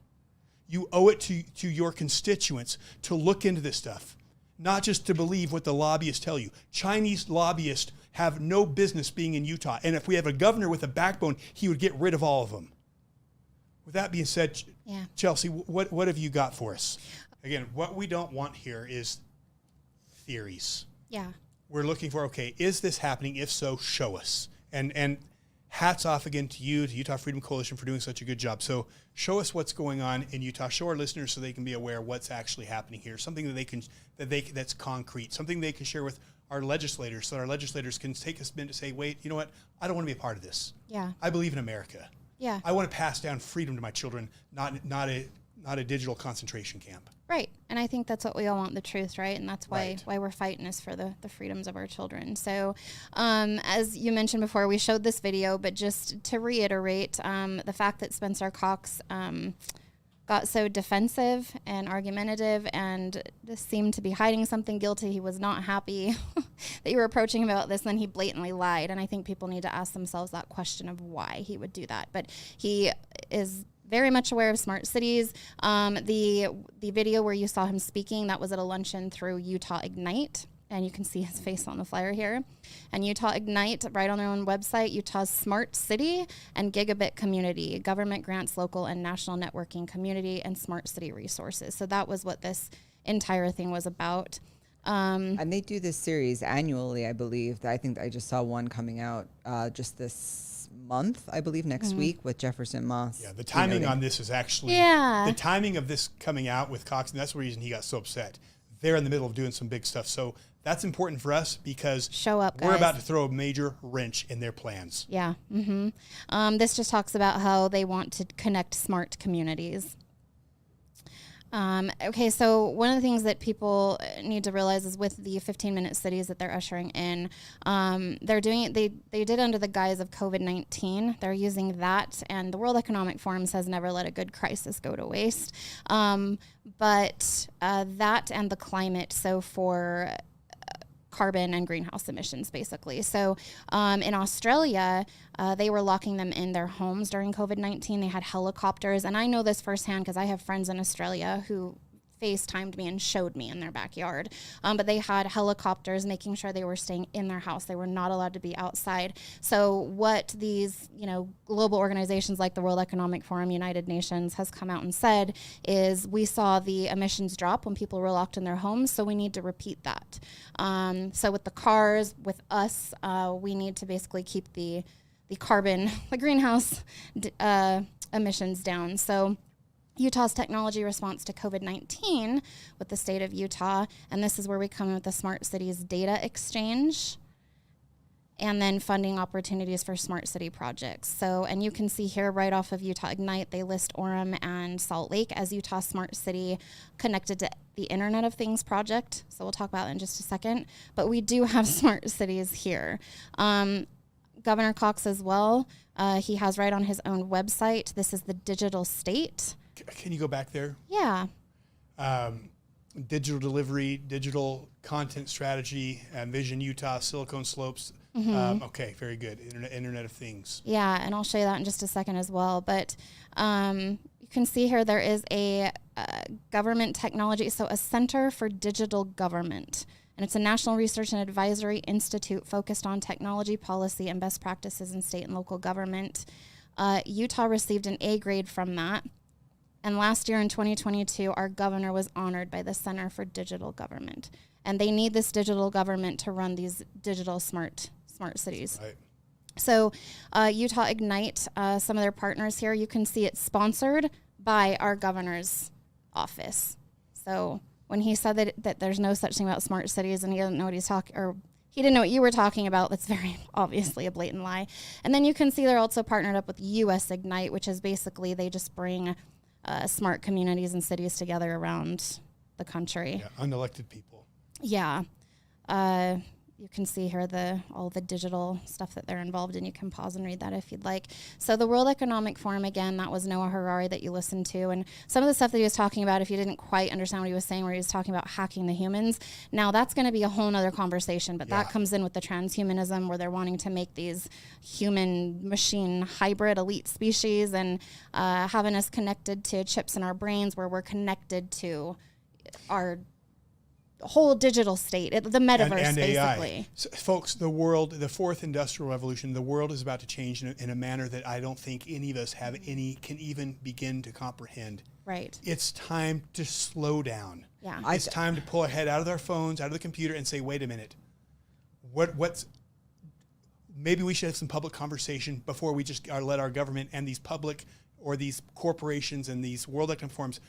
You owe it to your constituents to look into this stuff, not just to believe what the lobbyists tell you. Chinese lobbyists have no business being in Utah. And if we have a governor with a backbone, he would get rid of all of them. With that being said, Chelcie, what have you got for us? Again, what we don't want here is theories. Yeah. We're looking for, okay, is this happening? If so, show us. And hats off again to you, to Utah Freedom Coalition, for doing such a good job. So show us what's going on in Utah. Show our listeners so they can be aware of what's actually happening here. Something that's concrete. Something they can share with our legislators, so that our legislators can take a minute to say, wait, you know what? I don't want to be a part of this. Yeah. I believe in America. Yeah. I want to pass down freedom to my children, not a digital concentration camp. Right. And I think that's what we all want, the truth, right? And that's why we're fighting is for the freedoms of our children. So as you mentioned before, we showed this video, but just to reiterate, the fact that Spencer Cox got so defensive and argumentative and seemed to be hiding something guilty. He was not happy that you were approaching him about this, and then he blatantly lied. And I think people need to ask themselves that question of why he would do that. But he is very much aware of smart cities. The video where you saw him speaking, that was at a luncheon through Utah Ignite. And you can see his face on the flyer here. And Utah Ignite, right on their own website, Utah's Smart City and Gigabit Community, government grants, local and national networking community, and smart city resources. So that was what this entire thing was about. And they do this series annually, I believe. I think I just saw one coming out just this month, I believe, next week with Jefferson Moss. Yeah, the timing on this is actually, the timing of this coming out with Cox, and that's the reason he got so upset. They're in the middle of doing some big stuff. So that's important for us because show up, guys. We're about to throw a major wrench in their plans. Yeah. This just talks about how they want to connect smart communities. Okay, so one of the things that people need to realize is with the 15-minute cities that they're ushering in, they're doing it, they did under the guise of COVID-19. They're using that, and the World Economic Forum says never let a good crisis go to waste. But that and the climate, so for carbon and greenhouse emissions, basically. So in Australia, they were locking them in their homes during COVID-19. They had helicopters, and I know this firsthand because I have friends in Australia who FaceTimed me and showed me in their backyard. But they had helicopters making sure they were staying in their house. They were not allowed to be outside. So what these, global organizations like the World Economic Forum, United Nations has come out and said is we saw the emissions drop when people were locked in their homes, so we need to repeat that. So with the cars, with us, we need to basically keep the carbon, the greenhouse emissions down. So Utah's technology response to COVID-19 with the state of Utah, and this is where we come in with the Smart Cities Data Exchange and then funding opportunities for smart city projects. So, and you can see here right off of Utah Ignite, they list Orem and Salt Lake as Utah Smart City connected to the Internet of Things project. So we'll talk about that in just a second. But we do have smart cities here. Governor Cox as well, he has right on his own website, this is the digital state. Can you go back there? Yeah. Digital delivery, digital content strategy, Vision Utah, Silicon Slopes. Okay, very good. Internet of Things. Yeah, and I'll show you that in just a second as well. But you can see here there is a government technology, so a Center for Digital Government. And it's a national research and advisory institute focused on technology policy and best practices in state and local government. Utah received an A grade from that. And last year in 2022, our governor was honored by the Center for Digital Government. And they need this digital government to run these digital smart cities. Right. So Utah Ignite, some of their partners here, you can see it's sponsored by our governor's office. So when he said that there's no such thing about smart cities and he doesn't know what he's talking, or he didn't know what you were talking about, that's very obviously a blatant lie. And then you can see they're also partnered up with US Ignite, which is basically they just bring smart communities and cities together around the country. Yeah, unelected people. Yeah. You can see here all the digital stuff that they're involved in. You can pause and read that if you'd like. So the World Economic Forum, again, that was Noah Harari that you listened to. And some of the stuff that he was talking about, if you didn't quite understand what he was saying, where he was talking about hacking the humans, now that's going to be a whole nother conversation. But that comes in with the transhumanism, where they're wanting to make these human-machine hybrid elite species and having us connected to chips in our brains, where we're connected to our whole digital state, the metaverse, and basically. AI. So, folks, the fourth industrial revolution, the world is about to change in a manner that I don't think any of us can even begin to comprehend. Right. It's time to slow down. Yeah. It's time to pull our head out of our phones, out of the computer, and say, wait a minute, maybe we should have some public conversation before we just let our government and these public or these corporations and these World Economic Forums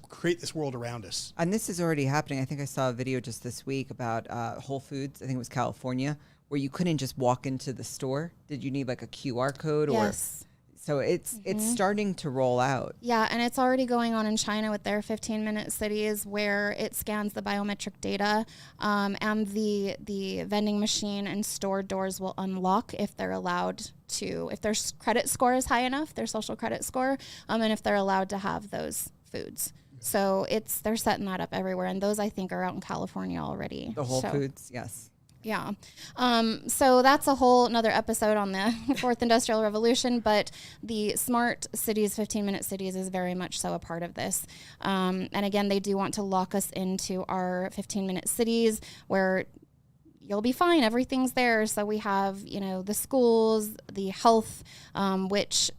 create this world around us. And this is already happening. I think I saw a video just this week about Whole Foods. I think it was California, where you couldn't just walk into the store. Did you need like a QR code? Yes. So it's starting to roll out. Yeah, and it's already going on in China with their 15-minute cities, where it scans the biometric data, and the vending machine and store doors will unlock if they're allowed to, if their credit score is high enough, their social credit score, and if they're allowed to have those foods. So they're setting that up everywhere, and those I think are out in California already. The Whole Foods, yes. Yeah. So that's a whole another episode on the fourth industrial revolution, but the smart cities, 15-minute cities is very much so a part of this. And again, they do want to lock us into our 15-minute cities where you'll be fine. Everything's there. So we have, the schools, the health, which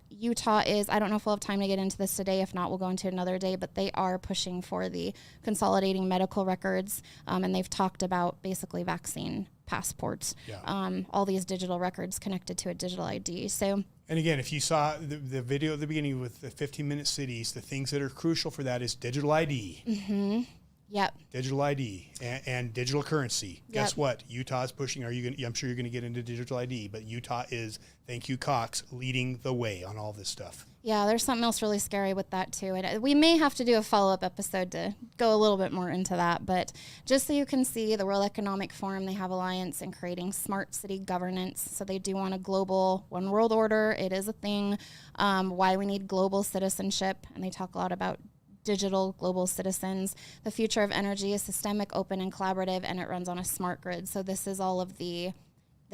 Utah is, I don't know if we'll have time to get into this today. If not, we'll go into another day, but they are pushing for the consolidating medical records. And they've talked about basically vaccine passports, all these digital records connected to a digital ID. So, and again, if you saw the video at the beginning with the 15-minute cities, the things that are crucial for that is digital ID. Mm-hmm. Yep. Digital ID and digital currency. Guess what? Utah's pushing. I'm sure you're going to get into digital ID, but Utah is, thank you, Cox, leading the way on all this stuff. Yeah, there's something else really scary with that too. And we may have to do a follow-up episode to go a little bit more into that. But just so you can see, the World Economic Forum, they have alliance in creating smart city governance. So they do want a global one world order. It is a thing. Why we need global citizenship. And they talk a lot about digital global citizens. The future of energy is systemic, open, and collaborative, and it runs on a smart grid. So this is all of the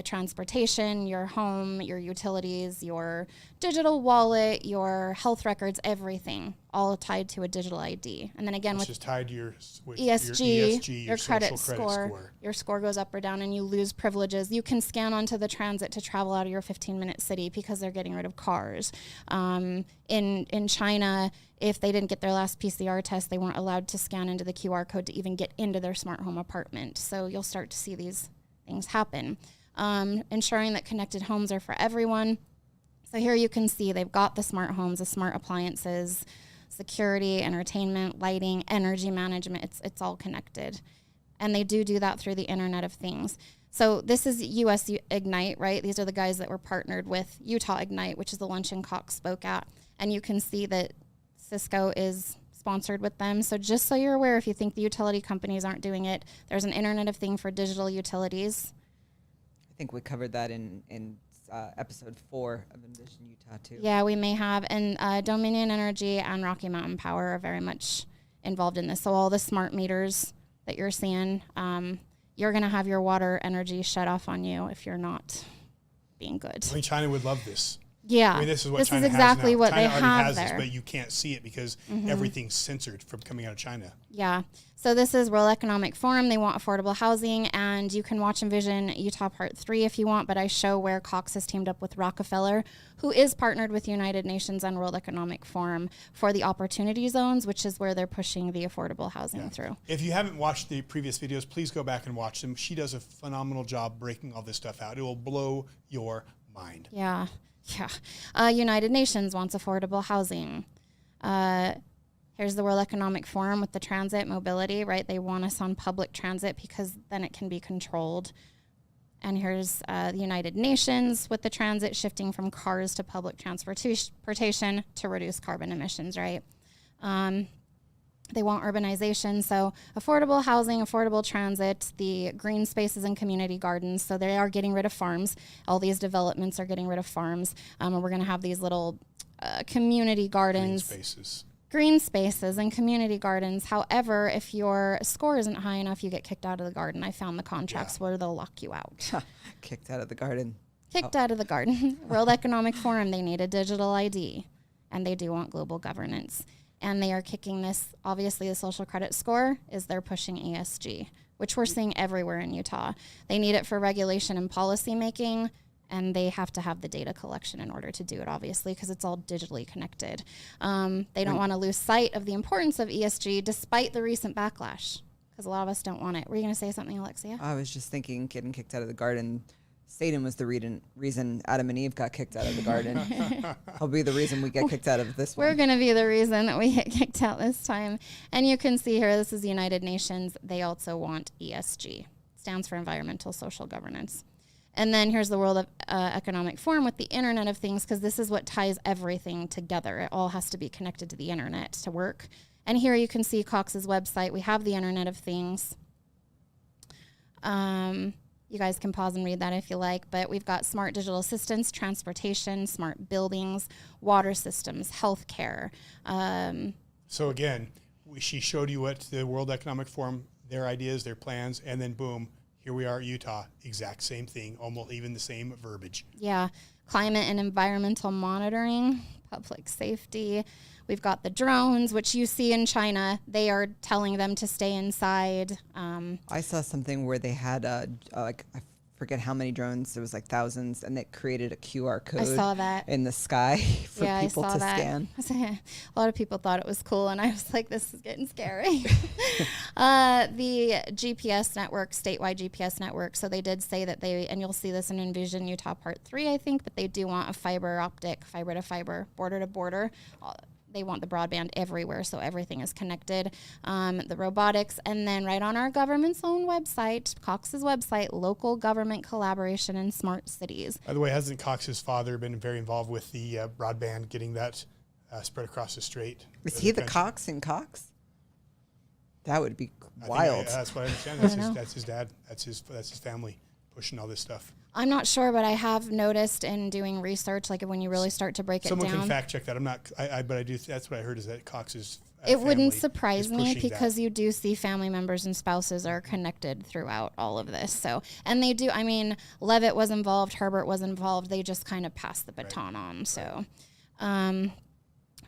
transportation, your home, your utilities, your digital wallet, your health records, everything, all tied to a digital ID. And then again, which is tied to your ESG, your credit score. Your score goes up or down, and you lose privileges. You can scan onto the transit to travel out of your 15-minute city because they're getting rid of cars. In China, if they didn't get their last PCR test, they weren't allowed to scan into the QR code to even get into their smart home apartment. So you'll start to see these things happen. Ensuring that connected homes are for everyone. So here you can see they've got the smart homes, the smart appliances, security, entertainment, lighting, energy management. It's all connected. And they do that through the Internet of Things. So this is US Ignite, right? These are the guys that were partnered with Utah Ignite, which is the luncheon Cox spoke at. And you can see that Cisco is sponsored with them. So just so you're aware, if you think the utility companies aren't doing it, there's an Internet of Things for digital utilities. I think we covered that in episode 4 of Envision Utah too. Yeah, we may have. And Dominion Energy and Rocky Mountain Power are very much involved in this. So all the smart meters that you're seeing, you're going to have your water energy shut off on you if you're not being good. I mean, China would love this. Yeah. I mean, this is China exactly what China they already have has there. this, but you can't see it because everything's censored from coming out of China. Yeah. So this is World Economic Forum. They want affordable housing, and you can watch Envision Utah Part 3 if you want, but I show where Cox has teamed up with Rockefeller, who is partnered with United Nations and World Economic Forum for the Opportunity Zones, which is where they're pushing the affordable housing through. If you haven't watched the previous videos, please go back and watch them. She does a phenomenal job breaking all this stuff out. It will blow your mind. Yeah. Yeah. United Nations wants affordable housing. Here's the World Economic Forum with the transit mobility, right? They want us on public transit because then it can be controlled. And here's the United Nations with the transit shifting from cars to public transportation to reduce carbon emissions, right? They want urbanization, so affordable housing, affordable transit, the green spaces and community gardens. So they are getting rid of farms. All these developments are getting rid of farms. And we're going to have these little community gardens. Green spaces and community gardens. However, if your score isn't high enough, you get kicked out of the garden. I found the contracts where they'll lock you out. Kicked out of the garden. Kicked out of the garden. World Economic Forum, they need a digital ID, and they do want global governance. And they are kicking this, obviously the social credit score is they're pushing ESG, which we're seeing everywhere in Utah. They need it for regulation and policy making, and they have to have the data collection in order to do it, obviously, because it's all digitally connected. They don't want to lose sight of the importance of ESG despite the recent backlash, because a lot of us don't want it. Were you going to say something, Alexia? I was just thinking getting kicked out of the garden. Satan was the reason Adam and Eve got kicked out of the garden. He'll be the reason we get kicked out of this one. We're going to be the reason that we get kicked out this time. And you can see here, this is the United Nations. They also want ESG. Stands for Environmental Social Governance. And then here's the World Economic Forum with the Internet of Things, because this is what ties everything together. It all has to be connected to the internet to work. And here you can see Cox's website. We have the Internet of Things. You guys can pause and read that if you like, but we've got smart digital assistants, transportation, smart buildings, water systems, healthcare. So again, she showed you what the World Economic Forum, their ideas, their plans, and then boom, here we are at Utah, exact same thing, almost even the same verbiage. Yeah, climate and environmental monitoring, public safety. We've got the drones, which you see in China. They are telling them to stay inside. I saw something where they had, I forget how many drones. It was like thousands, and it created a QR code. I saw that in the sky for people to scan. A lot of people thought it was cool, and I was like, this is getting scary. The GPS network, statewide GPS network. So they did say that and you'll see this in Envision Utah Part 3, I think, but they do want a fiber optic, fiber to fiber, border to border. They want the broadband everywhere, so everything is connected. The robotics, and then right on our government's own website, Cox's website, local government collaboration in smart cities. By the way, hasn't Cox's father been very involved with the broadband, getting that spread across the strait? Is he the Cox in Cox? That would be wild. That's what I understand. That's his dad. That's his family pushing all this stuff. I'm not sure, but I have noticed in doing research, like when you really start to break it down. Someone can fact check that. I'm not, but I do. That's what I heard, is that Cox's it wouldn't surprise me, because you do see family members and spouses are connected throughout all of this. So, and they do. I mean, Levitt was involved, Herbert was involved. They just kind of passed the baton on. So, I'm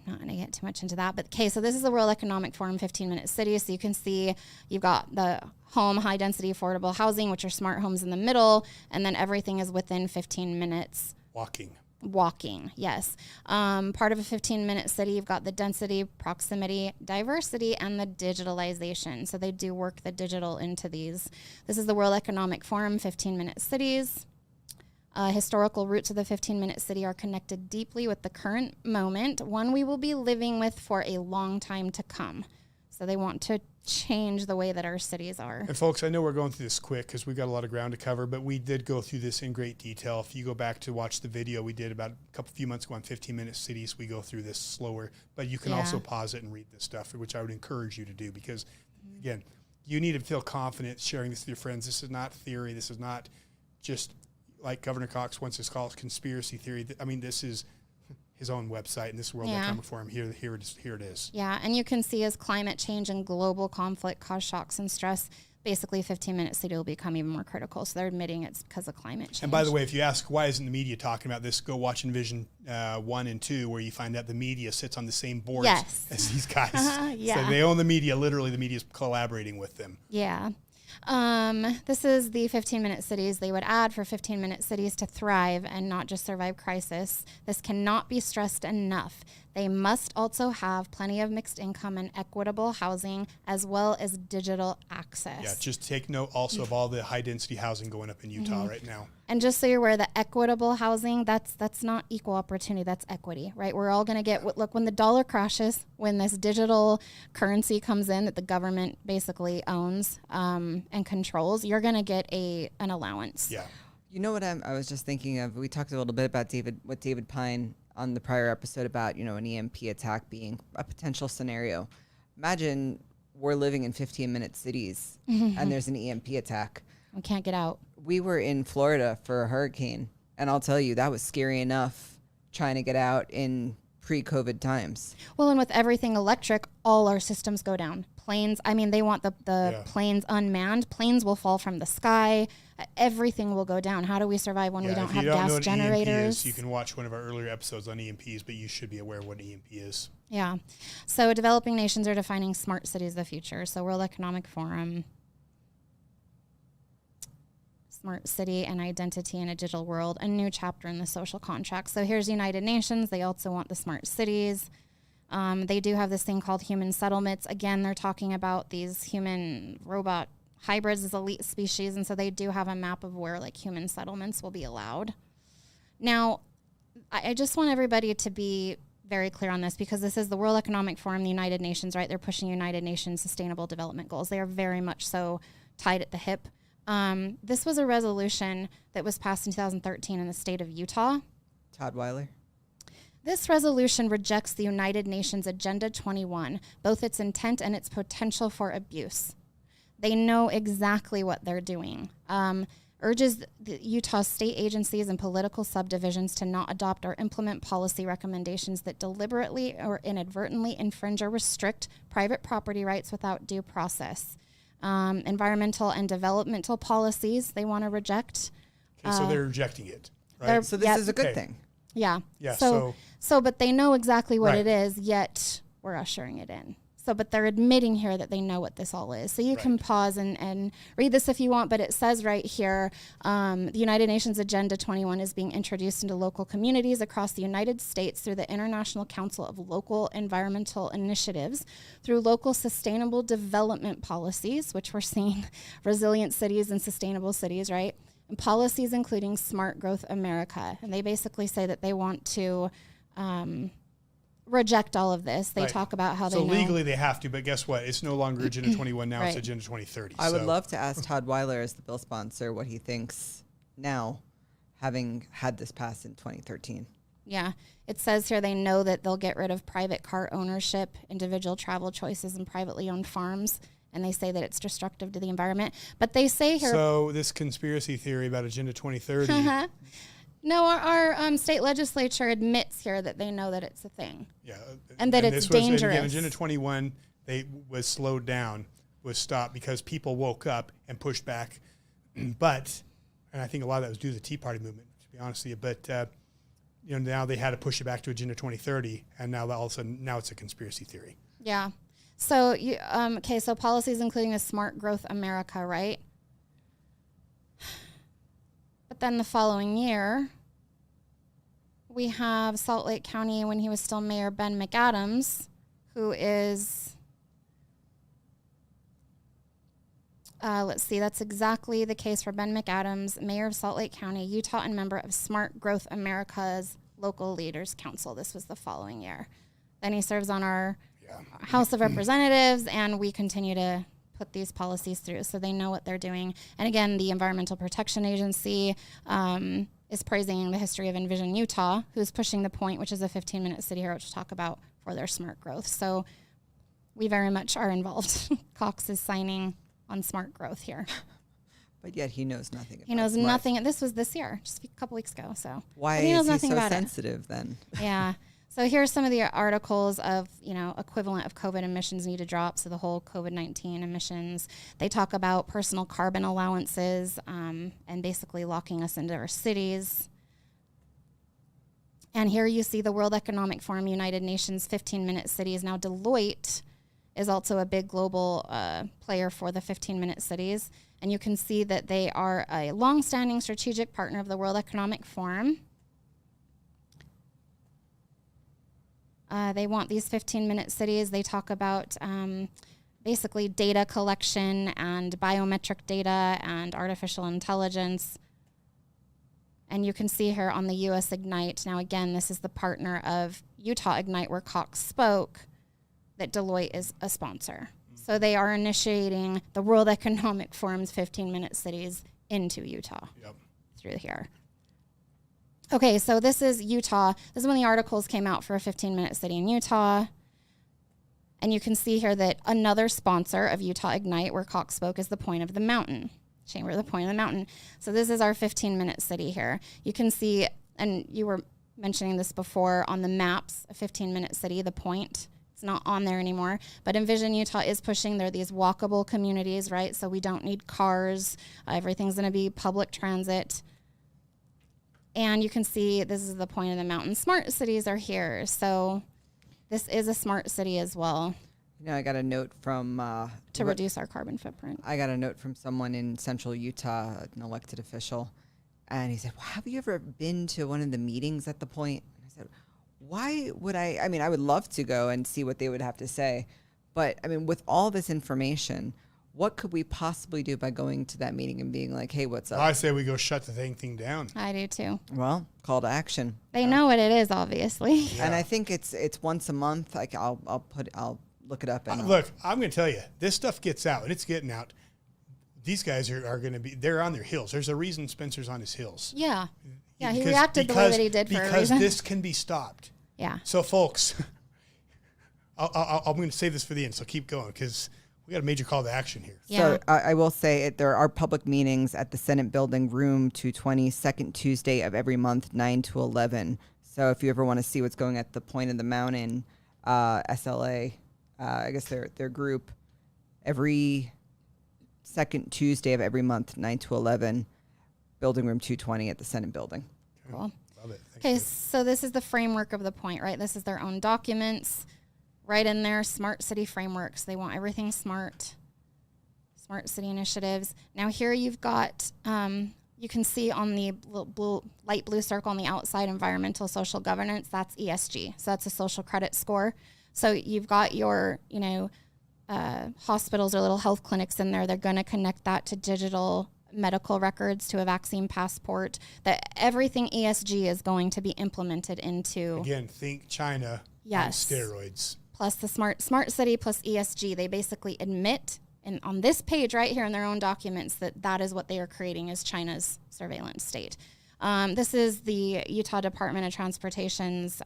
not going to get too much into that. But okay, so this is the World Economic Forum 15-minute city. So you can see you've got the home, high density, affordable housing, which are smart homes in the middle, and then everything is within 15 minutes. Walking, yes. Part of a 15-minute city, you've got the density, proximity, diversity, and the digitalization. So they do work the digital into these. This is the World Economic Forum 15-minute cities. Historical roots of the 15-minute city are connected deeply with the current moment, one we will be living with for a long time to come. So they want to change the way that our cities are. And folks, I know we're going through this quick because we've got a lot of ground to cover, but we did go through this in great detail. If you go back to watch the video we did about a few months ago on 15-minute cities, we go through this slower, but you can also pause it and read this stuff, which I would encourage you to do, because again, you need to feel confident sharing this with your friends. This is not theory. This is not just like Governor Cox wants to call it conspiracy theory. I mean, this is his own website, and this World Economic Forum. Here it is. Yeah, and you can see as climate change and global conflict cause shocks and stress, basically 15-minute city will become even more critical. So they're admitting it's because of climate change. And by the way, if you ask why isn't the media talking about this, go watch Envision 1 and 2, where you find out the media sits on the same boards as these guys. So they own the media. Literally, the media is collaborating with them. Yeah. This is the 15-minute cities. They would add for 15-minute cities to thrive and not just survive crisis. This cannot be stressed enough. They must also have plenty of mixed income and equitable housing, as well as digital access. Yeah, just take note also of all the high-density housing going up in Utah right now. And just so you're aware, the equitable housing, that's not equal opportunity, that's equity, right? We're all going to get, look, when the dollar crashes, when this digital currency comes in that the government basically owns and controls, you're going to get an allowance. Yeah. You know what I was just thinking of? We talked a little bit about David Pine on the prior episode about, an EMP attack being a potential scenario. Imagine we're living in 15-minute cities and there's an EMP attack. We can't get out. We were in Florida for a hurricane, and I'll tell you, that was scary enough trying to get out in pre-COVID times. Well, and with everything electric, all our systems go down. Planes, I mean, they want the planes unmanned. Planes will fall from the sky. Everything will go down. How do we survive when we don't have gas generators? EMP is, you can watch one of our earlier episodes on EMPs, but you should be aware of what EMP is. Yeah. So developing nations are defining smart cities of the future. So World Economic Forum, smart city and identity in a digital world, a new chapter in the social contract. So here's United Nations. They also want the smart cities. They do have this thing called human settlements. Again, they're talking about these human-robot hybrids as elite species, and so they do have a map of where like human settlements will be allowed. Now, I just want everybody to be very clear on this, because this is the World Economic Forum, the United Nations, right? They're pushing United Nations Sustainable Development Goals. They are very much so tied at the hip. This was a resolution that was passed in 2013 in the state of Utah. Todd Weiler. This resolution rejects the United Nations Agenda 21, both its intent and its potential for abuse. They know exactly what they're doing. Urges the Utah state agencies and political subdivisions to not adopt or implement policy recommendations that deliberately or inadvertently infringe or restrict private property rights without due process. Environmental and developmental policies they want to reject. Okay, so they're rejecting it, right? So this is a good thing. Yeah. Yeah. So, but they know exactly what Right. it is, yet we're ushering it in. So, but they're admitting here that they know what this all is. So you can pause and read this if you want, but it says right here, the United Nations Agenda 21 is being introduced into local communities across the United States through the International Council of Local Environmental Initiatives, through local sustainable development policies, which we're seeing resilient cities and sustainable cities, right? And policies including Smart Growth America. And they basically say that they want to reject all of this. They talk about how So legally they have to, but guess what? It's no longer Agenda 21 now, it's Right. Agenda 2030. I would love to ask Todd Weiler as the bill sponsor what he thinks now, having had this passed in 2013. Yeah. It says here they know that they'll get rid of private car ownership, individual travel choices, and privately owned farms. And they say that it's destructive to the environment. But they say here... So this conspiracy theory about Agenda 2030... No, our state legislature admits here that they know that it's a thing. Yeah. And that it's dangerous. And again, Agenda 21 was slowed down, was stopped because people woke up and pushed back. But, and I think a lot of that was due to the Tea Party movement, to be honest with you. But, now they had to push it back to Agenda 2030. And now all of a sudden, now it's a conspiracy theory. Yeah. So, so policies including a Smart Growth America, right? But then the following year, we have Salt Lake County, when he was still Mayor, Ben McAdams, who is, let's see, that's exactly the case for Ben McAdams, Mayor of Salt Lake County, Utah, and member of Smart Growth America's Local Leaders Council. This was the following year. Then he serves on our House of Representatives, and we continue to put these policies through, so they know what they're doing. And again, the Environmental Protection Agency is praising the history of Envision Utah, who's pushing the point, which is a 15-minute city here, which we'll talk about, for their smart growth. So we very much are involved. Cox is signing on smart growth here. But yet he knows nothing about it. He knows nothing. This was this year, just a couple weeks ago. So why he knows is he nothing so about sensitive then? Yeah. So here's some of the articles of, equivalent of COVID emissions need to drop. So the whole COVID-19 emissions, they talk about personal carbon allowances and basically locking us into our cities. And here you see the World Economic Forum, United Nations 15-minute cities. Now Deloitte is also a big global player for the 15-minute cities. And you can see that they are a long-standing strategic partner of the World Economic Forum. They want these 15-minute cities. They talk about basically data collection and biometric data and artificial intelligence. And you can see here on the US Ignite. Now, again, this is the partner of Utah Ignite where Cox spoke, that Deloitte is a sponsor. So they are initiating the World Economic Forum's 15-minute cities into Utah through here. Okay, so this is Utah. This is when the articles came out for a 15-minute city in Utah. And you can see here that another sponsor of Utah Ignite, where Cox spoke, is the Point of the Mountain. Chamber of the Point of the Mountain. So this is our 15-minute city here. You can see, and you were mentioning this before on the maps, a 15-minute city, the Point. It's not on there anymore. But Envision Utah is pushing. There are these walkable communities, right? So we don't need cars. Everything's going to be public transit. And you can see this is the Point of the Mountain. Smart cities are here. So this is a smart city as well. You know, I got a note from... to reduce our carbon footprint. I got a note from someone in central Utah, an elected official, and he said, well, have you ever been to one of the meetings at the Point? And I said, why would I? I mean, I would love to go and see what they would have to say. But, I mean, with all this information, what could we possibly do by going to that meeting and being like, hey, what's up? I say we go shut the thing down. I do too. Well, call to action. They know what it is, obviously. Yeah. And I think it's once a month. Like I'll look it up. And look, I'm going to tell you, this stuff gets out, and it's getting out. These guys are going to be, they're on their heels. There's a reason Spencer's on his heels. Yeah. Yeah, he reacted the way that he did for a reason. Because this can be stopped. Yeah. So, folks, I'm going to save this for the end, so keep going, because we got a major call to action here. Yeah. So I will say there are public meetings at the Senate Building, room 220, second Tuesday of every month, 9 to 11. So if you ever want to see what's going at the Point of the Mountain, SLA, I guess their group, every second Tuesday of every month, 9 to 11, building room 220 at the Senate Building. Cool. Love it. Okay, so this is the framework of the Point, right? This is their own documents. Right in there, smart city frameworks. They want everything smart. Smart city initiatives. Now here you've got, you can see on the light blue circle on the outside, environmental social governance, that's ESG. So that's a social credit score. So you've got your, hospitals or little health clinics in there. They're going to connect that to digital medical records, to a vaccine passport. That everything ESG is going to be implemented into. Again, think China on steroids. Plus the smart city plus ESG. They basically admit, and on this page right here in their own documents, that is what they are creating as China's surveillance state. This is the Utah Department of Transportation's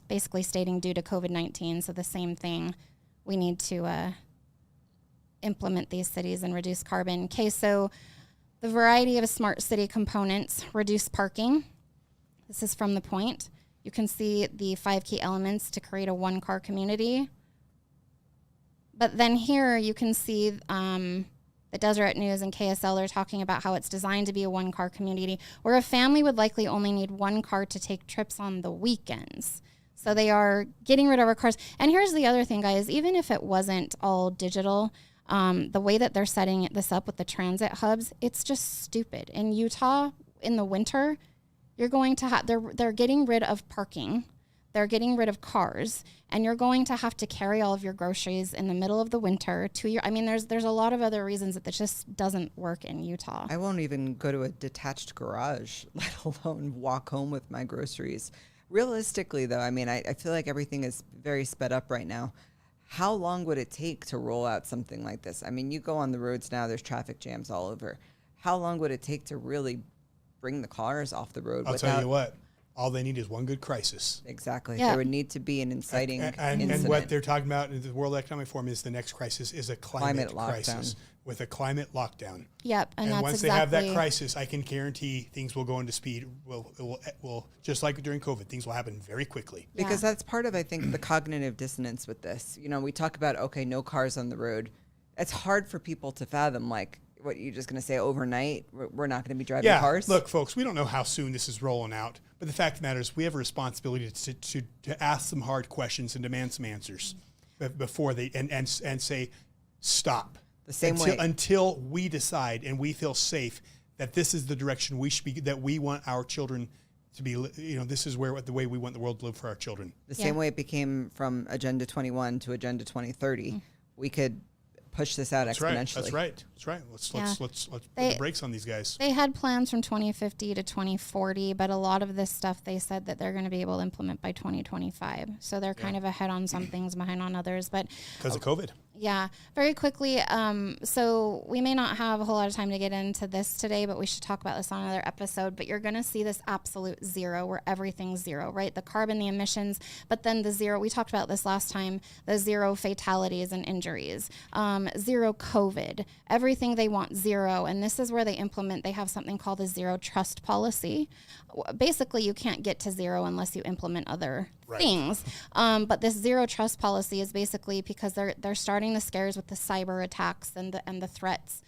basically stating due to COVID-19, so the same thing. We need to implement these cities and reduce carbon. Okay, so the variety of smart city components: reduce parking. This is from the Point. You can see the 5 key elements to create a one-car community. But then here you can see the Deseret News and KSL are talking about how it's designed to be a one-car community, where a family would likely only need one car to take trips on the weekends. So they are getting rid of our cars. And here's the other thing, guys. Even if it wasn't all digital, the way that they're setting this up with the transit hubs, it's just stupid. In Utah, in the winter, you're going to have, they're getting rid of parking. They're getting rid of cars. And you're going to have to carry all of your groceries in the middle of the winter there's a lot of other reasons that this just doesn't work in Utah. I won't even go to a detached garage, let alone walk home with my groceries. Realistically, though, I feel like everything is very sped up right now. How long would it take to roll out something like this? You go on the roads now, there's traffic jams all over. How long would it take to really bring the cars off the road? I'll tell you what, all they need is one good crisis. Exactly. Yeah. There would need to be an inciting incident. And what they're talking about in the World Economic Forum is the next crisis is a climate crisis with a climate lockdown. Yep, and that's once they have that crisis, I can guarantee things will go into speed. Will just like during COVID, things will happen very quickly. Because that's part of, I think, the cognitive dissonance with this. We talk about, okay, no cars on the road. It's hard for people to fathom, like, what you're just going to say overnight, we're not going to be driving cars? Look, folks, we don't know how soon this is rolling out, but the fact of the matter is we have a responsibility to ask some hard questions and demand some answers before they and say stop. The same way until we decide and we feel safe that this is the direction we should be, that we want our children to be. This is the way we want the world to live for our children. The same way it became from Agenda 21 to Agenda 2030, we could push this out exponentially. That's right. Let's put the brakes on these guys. They had plans from 2050 to 2040, but a lot of this stuff they said that they're going to be able to implement by 2025. So they're kind of ahead on some things, behind on others. But because of COVID. Yeah, very quickly. So we may not have a whole lot of time to get into this today, but we should talk about this on another episode. But you're going to see this absolute zero where everything's zero, right? The carbon, the emissions, but then the zero. We talked about this last time, the zero fatalities and injuries, zero COVID, everything they want zero. And this is where they have something called a zero trust policy. Basically, you can't get to zero unless you implement other things. But this zero trust policy is basically because they're starting the scares with the cyber attacks and the threats.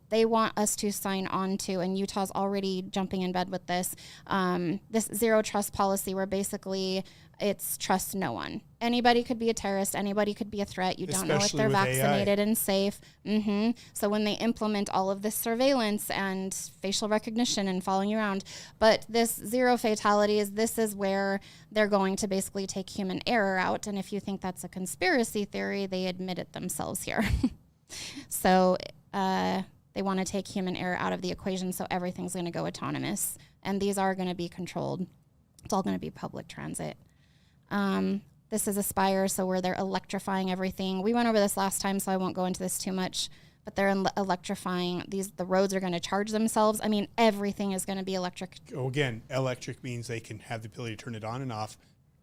They want us to sign on to, and Utah's already jumping in bed with this zero trust policy where basically it's trust no one. Anybody could be a terrorist. Anybody could be a threat. You don't know if they're vaccinated and safe. So when they implement all of this surveillance and facial recognition and following you around, but this zero fatalities, this is where they're going to basically take human error out. And if you think that's a conspiracy theory, they admit it themselves here. So they want to take human error out of the equation, so everything's going to go autonomous. And these are going to be controlled. It's all going to be public transit. This is Aspire, so where they're electrifying everything. We went over this last time, so I won't go into this too much, but they're electrifying the roads are going to charge themselves. I mean, everything is going to be electric. Oh, again, electric means they can have the ability to turn it on and off.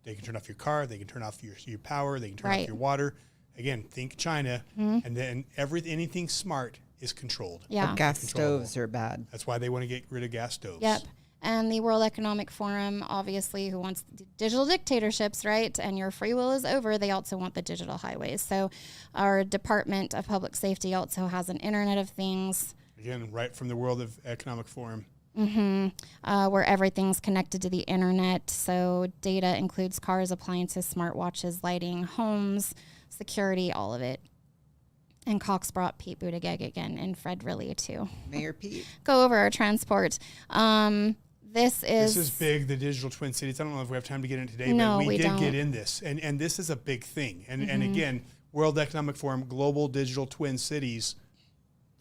They can turn off your car. They can turn off your power. They can turn off your water. Again, think China. And then anything smart is controlled. Yeah. Gas stoves are bad. That's why they want to get rid of gas stoves. Yep. And the World Economic Forum, obviously, who wants digital dictatorships, right? And your free will is over. They also want the digital highways. So our Department of Public Safety also has an Internet of Things. Again, right from the World of Economic Forum. Where everything's connected to the internet. So data includes cars, appliances, smartwatches, lighting, homes, security, all of it. And Cox brought Pete Buttigieg again, and Fred Riley too. Mayor Pete. Go over our transport. This is big, the digital twin cities. I don't know if we have time to get into today, no, but we did don't. get in this. And this is a big thing. And again, World Economic Forum, global digital twin cities.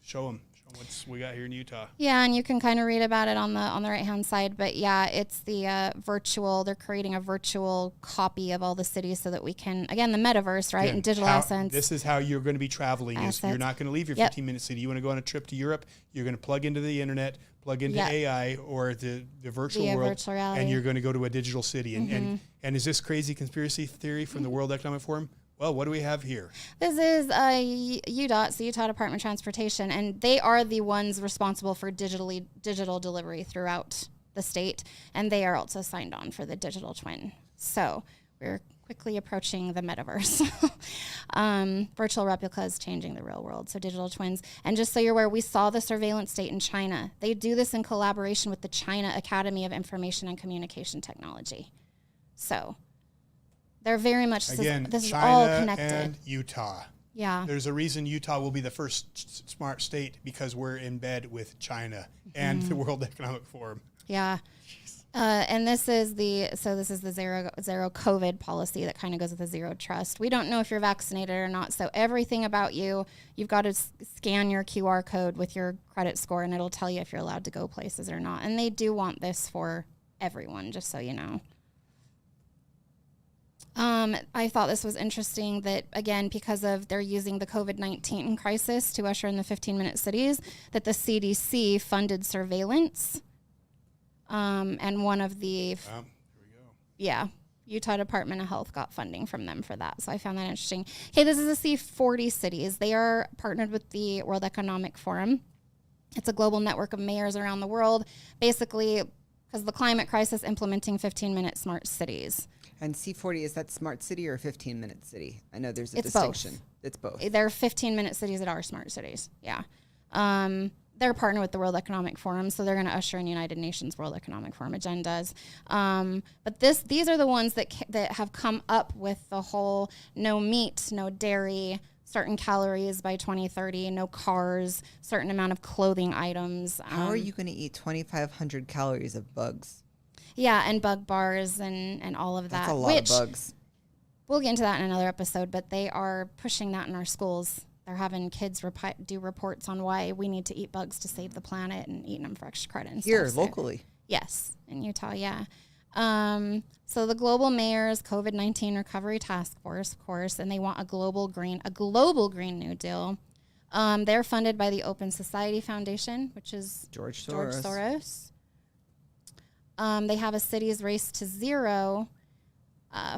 Show them what we got here in Utah. Yeah, and you can kind of read about it on the right-hand side. But yeah, it's the virtual. They're creating a virtual copy of all the cities so that we can, again, the metaverse, right? And digital assets. This is how you're going to be traveling. You're not going to leave your 15-minute city. You want to go on a trip to Europe, you're going to plug into the internet, plug into AI or the virtual world, virtual reality. And you're going to go to a digital city. And is this crazy conspiracy theory from the World Economic Forum? Well, what do we have here? This is UDOT, the Utah Department of Transportation, and they are the ones responsible for digital delivery throughout the state, and they are also signed on for the digital twin. So we're quickly approaching the metaverse. Virtual replicas changing the real world, so digital twins. And just so you're aware, we saw the surveillance state in China. They do this in collaboration with the China Academy of Information and Communication Technology. So they're very much, again, this China is all connected. And Utah. Yeah. There's a reason Utah will be the first smart state because we're in bed with China and the World Economic Forum. Yeah. And this is the zero COVID policy that kind of goes with the zero trust. We don't know if you're vaccinated or not. So everything about you've got to scan your QR code with your credit score and it'll tell you if you're allowed to go places or not. And they do want this for everyone, just so you know. I thought this was interesting that, again, because of they're using the COVID-19 crisis to usher in the 15-minute cities, that the CDC funded surveillance. And one of the, here we go. Yeah, Utah Department of Health got funding from them for that. So I found that interesting. Okay, this is the C40 cities. They are partnered with the World Economic Forum. It's a global network of mayors around the world, basically because of the climate crisis, implementing 15-minute smart cities. And C40, is that smart city or 15-minute city? I know there's a distinction. Both. It's both. They're 15-minute cities that are smart cities. Yeah. They're partnered with the World Economic Forum, so they're going to usher in United Nations World Economic Forum agendas. But these are the ones that have come up with the whole no meat, no dairy, certain calories by 2030, no cars, certain amount of clothing items. How are you going to eat 2,500 calories of bugs? Yeah, and bug bars and all of that. That's a lot of bugs. We'll get into that in another episode, but they are pushing that in our schools. They're having kids do reports on why we need to eat bugs to save the planet and eating them for extra credit and Here, stuff. locally. Yes, in Utah, yeah. So the Global Mayors COVID-19 Recovery Task Force, of course, and they want a global Green New Deal. They're funded by the Open Society Foundation, which is George Soros. They have a city's race to zero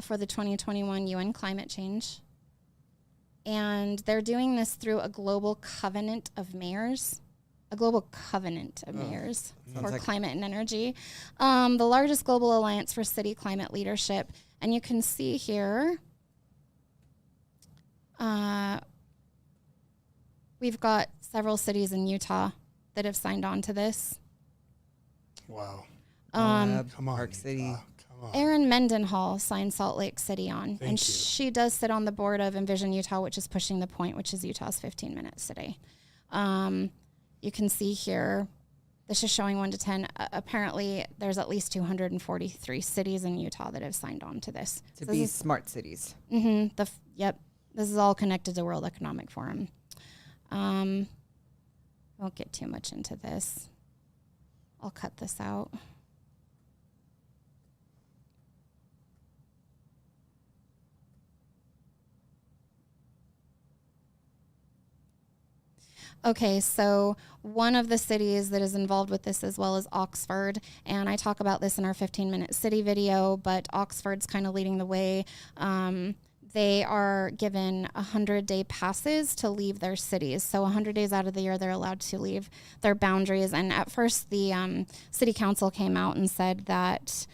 for the 2021 UN climate change. And they're doing this through a global covenant of mayors. For climate and energy. The largest global alliance for city climate leadership. And you can see here, we've got several cities in Utah that have signed on to this. Wow. Come on, Park City. Erin Mendenhall signed Salt Lake City on. Thank you. She does sit on the board of Envision Utah, which is pushing the point, which is Utah's 15-minute city. You can see here, this is showing 1 to 10. Apparently, there's at least 243 cities in Utah that have signed on to this. To be smart cities. Mm-hmm. Yep. This is all connected to World Economic Forum. Won't get too much into this. I'll cut this out. Okay, so one of the cities that is involved with this as well is Oxford, and I talk about this in our 15-minute city video, but Oxford's kind of leading the way. They are given 100-day passes to leave their cities. So 100 days out of the year, they're allowed to leave their boundaries. And at first, the city council came out and said that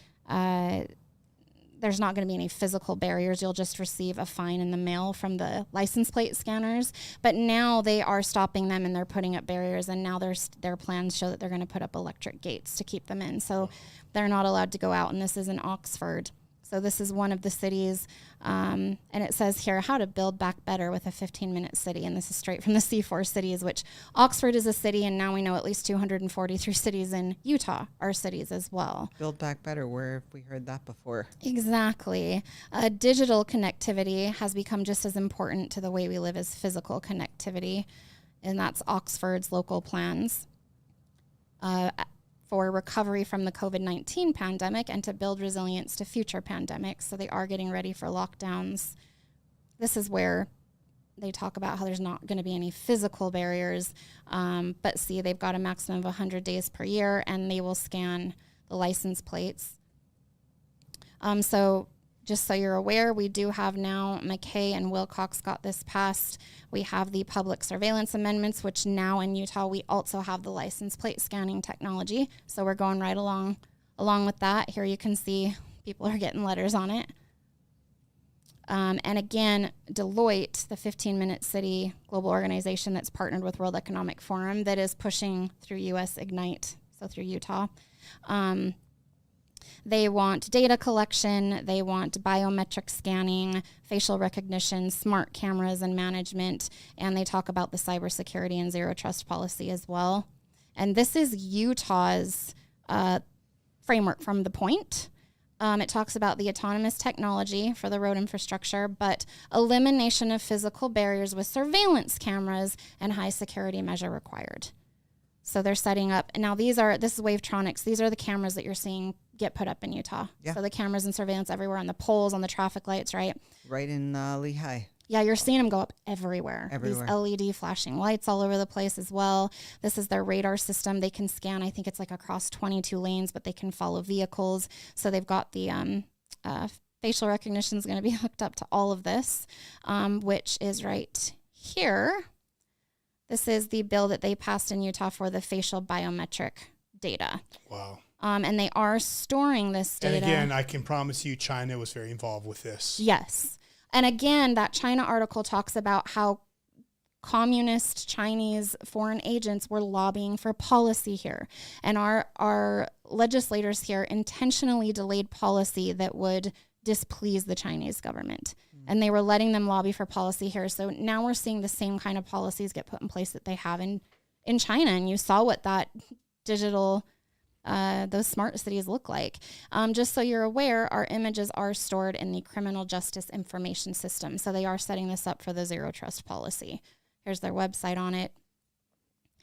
there's not going to be any physical barriers. You'll just receive a fine in the mail from the license plate scanners. But now they are stopping them and they're putting up barriers. And now their plans show that they're going to put up electric gates to keep them in. So they're not allowed to go out. And this is in Oxford. So this is one of the cities, and it says here how to build back better with a 15-minute city, and this is straight from the C4 cities, which Oxford is a city, and now we know at least 243 cities in Utah are cities as well. Build back better, where have we heard that before? Exactly. Digital connectivity has become just as important to the way we live as physical connectivity, and that's Oxford's local plans. For recovery from the COVID-19 pandemic and to build resilience to future pandemics. So they are getting ready for lockdowns. This is where they talk about how there's not going to be any physical barriers. But see, they've got a maximum of 100 days per year, and they will scan the license plates. So just so you're aware, we do have now, McKay and Wilcox got this passed. We have the public surveillance amendments, which now in Utah, we also have the license plate scanning technology. So we're going right along with that. Here you can see people are getting letters on it. And again, Deloitte, the 15-minute city global organization that's partnered with World Economic Forum that is pushing through US Ignite, so through Utah. They want data collection, they want biometric scanning, facial recognition, smart cameras and management, and they talk about the cybersecurity and zero trust policy as well. And this is Utah's framework from the point. It talks about the autonomous technology for the road infrastructure, but elimination of physical barriers with surveillance cameras and high security measure required. So they're setting up, and now this is Wavetronics. These are the cameras that you're seeing get put up in Utah. Yeah. So the cameras and surveillance everywhere on the poles, on the traffic lights, right? Right in Lehigh. Yeah, you're seeing them go up everywhere. These LED flashing lights all over the place as well. This is their radar system. They can scan, I think it's like across 22 lanes, but they can follow vehicles. So they've got the facial recognition is going to be hooked up to all of this, which is right here. This is the bill that they passed in Utah for the facial biometric data. Wow. And they are storing this data. And again, I can promise you China was very involved with this. Yes. And again, that China article talks about how communist Chinese foreign agents were lobbying for policy here. And our legislators here intentionally delayed policy that would displease the Chinese government. And they were letting them lobby for policy here. So now we're seeing the same kind of policies get put in place that they have in China. And you saw what that digital, those smart cities look like. Just so you're aware, our images are stored in the criminal justice information system. So they are setting this up for the zero trust policy. Here's their website on it.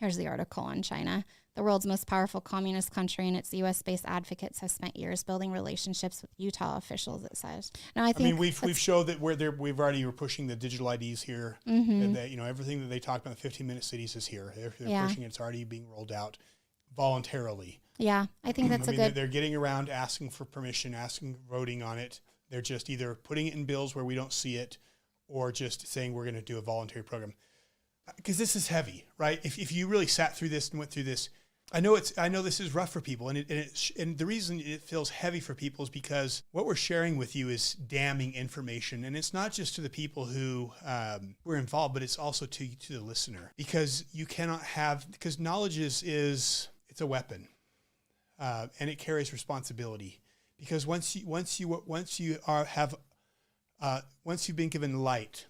Here's the article on China. The world's most powerful communist country and its U.S.-based advocates have spent years building relationships with Utah officials, it says. Now, I mean, we've showed that we've already were pushing the digital IDs here, and that, everything that they talked about, the 15-minute cities is here. They're pushing it. It's already being rolled out voluntarily. Yeah, I think that's They're getting around asking for permission, voting on it. They're just either putting it in bills where we don't see it, or just saying we're going to do a voluntary program. Because this is heavy, right? If you really sat through this and went through this, I know this is rough for people, and the reason it feels heavy for people is because what we're sharing with you is damning information, and it's not just to the people who were involved, but it's also to the listener, because because knowledge is it's a weapon, and it carries responsibility. Because once you've been given light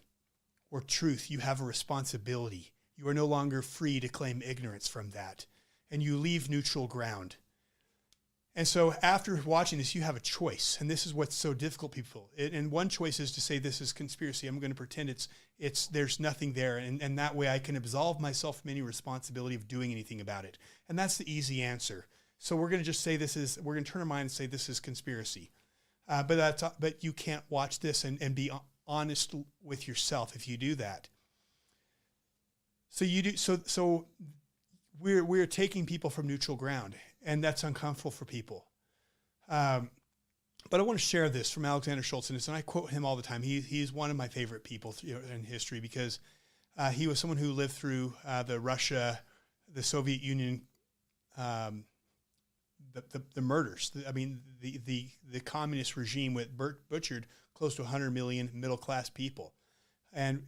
or truth, you have a responsibility. You are no longer free to claim ignorance from that. And you leave neutral ground. And so after watching this, you have a choice. And this is what's so difficult, people. And one choice is to say, this is conspiracy. I'm going to pretend there's nothing there. And that way I can absolve myself from any responsibility of doing anything about it. And that's the easy answer. So we're going to just say we're going to turn our mind and say this is conspiracy. But you can't watch this and be honest with yourself if you do that. So we're taking people from neutral ground, and that's uncomfortable for people. But I want to share this from Alexander Chelcie, and I quote him all the time. He's one of my favorite people in history, because he was someone who lived through the Soviet Union, the murders. The communist regime butchered close to 100 million middle-class people. And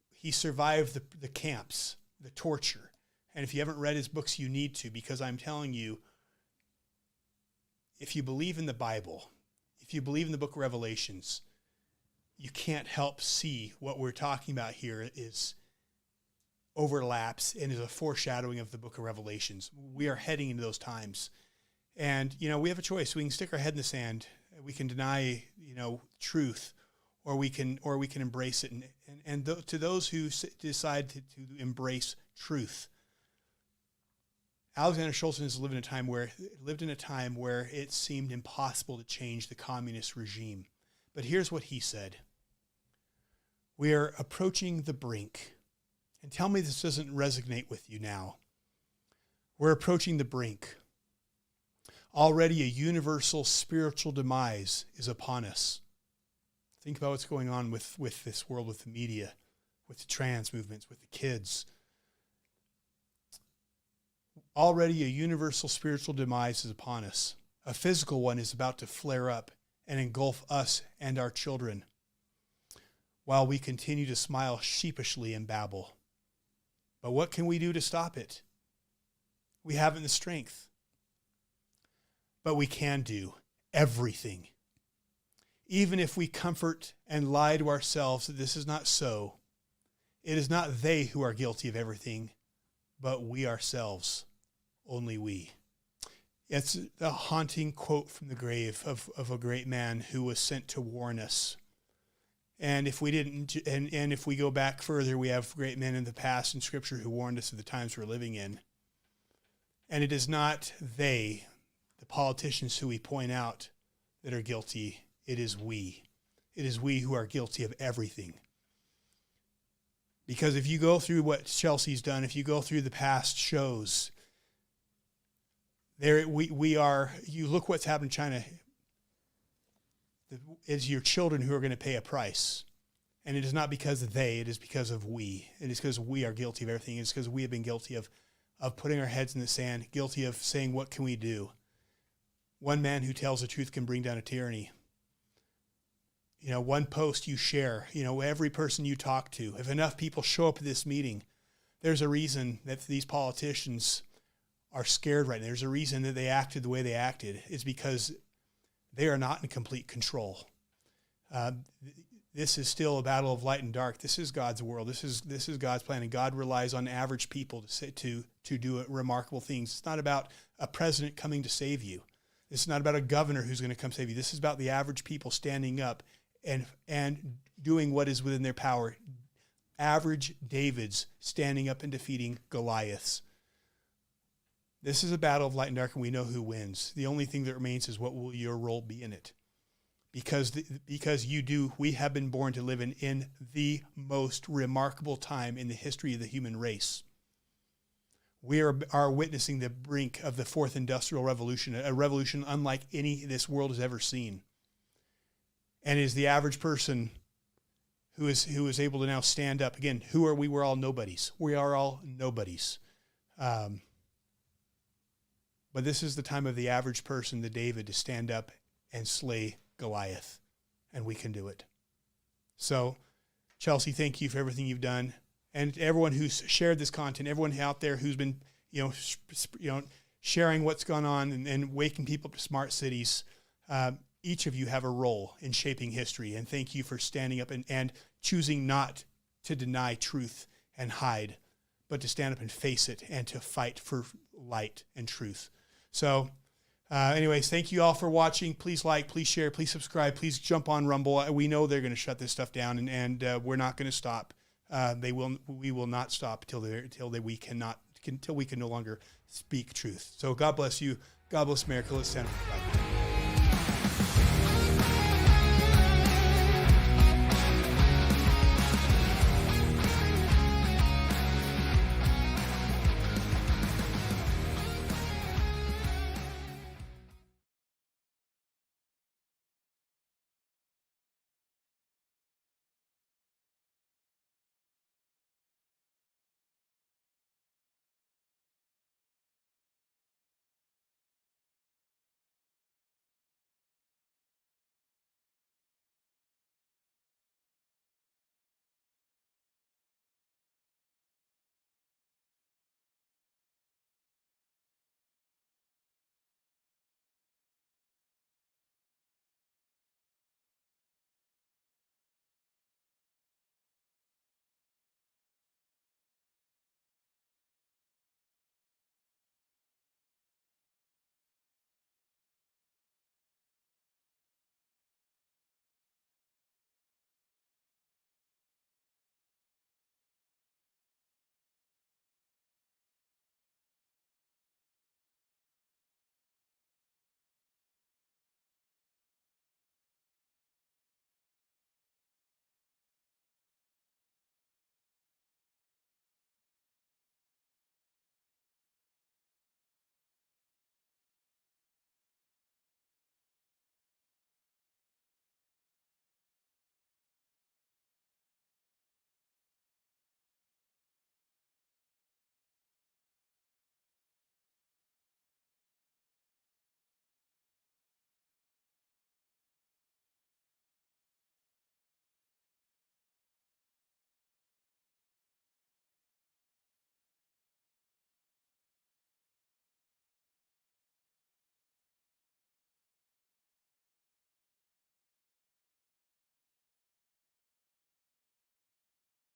he survived the camps, the torture. And if you haven't read his books, you need to, because I'm telling you, if you believe in the Bible, if you believe in the book of Revelations, you can't help see what we're talking about here is overlaps and is a foreshadowing of the book of Revelations. We are heading into those times. And, we have a choice. We can stick our head in the sand. We can deny, truth, or we can embrace it. To those who decide to embrace truth, Alexander Chelcie lived in a time where it seemed impossible to change the communist regime. But here's what he said. We are approaching the brink. And tell me this doesn't resonate with you now. We're approaching the brink. Already a universal spiritual demise is upon us. Think about what's going on with this world, with the media, with the trans movements, with the kids. Already a universal spiritual demise is upon us. A physical one is about to flare up and engulf us and our children, while we continue to smile sheepishly and babble. But what can we do to stop it? We haven't the strength. But we can do everything. Even if we comfort and lie to ourselves that this is not so, it is not they who are guilty of everything, but we ourselves. Only we. It's a haunting quote from the grave of a great man who was sent to warn us. And if we didn't, and if we go back further, we have great men in the past in Scripture who warned us of the times we're living in. And it is not they, the politicians who we point out, that are guilty. It is we. It is we who are guilty of everything. Because if you go through what Chelsea's done, if you go through the past shows, you look what's happened in China. It's your children who are going to pay a price. And it is not because of they, it is because of we. It is because we are guilty of everything. It's because we have been guilty of putting our heads in the sand, guilty of saying, what can we do? One man who tells the truth can bring down a tyranny. One post you share, every person you talk to, if enough people show up at this meeting, there's a reason that these politicians are scared right now. There's a reason that they acted the way they acted. It's because they are not in complete control. This is still a battle of light and dark. This is God's world. This is God's plan, and God relies on average people to do remarkable things. It's not about a president coming to save you. This is not about a governor who's going to come save you. This is about the average people standing up and doing what is within their power, average Davids standing up and defeating Goliaths. This is a battle of light and dark, and we know who wins. The only thing that remains is what will your role be in it? Because we have been born to live in the most remarkable time in the history of the human race. We are witnessing the brink of the fourth industrial revolution, a revolution unlike any this world has ever seen. And it is the average person who is able to now stand up. Again, who are we? We're all nobodies. We are all nobodies. But this is the time of the average person, the David, to stand up and slay Goliath. And we can do it. So, Chelcie, thank you for everything you've done. And everyone who's shared this content, everyone out there who's been, sharing what's gone on and waking people up to smart cities. Each of you have a role in shaping history. And thank you for standing up and choosing not to deny truth and hide, but to stand up and face it and to fight for light and truth. So anyways, thank you all for watching. Please like, please share, please subscribe, please jump on Rumble. We know they're going to shut this stuff down, and we're not going to stop. We will not stop until we can no longer speak truth. So God bless you. God bless America. Let's stand up.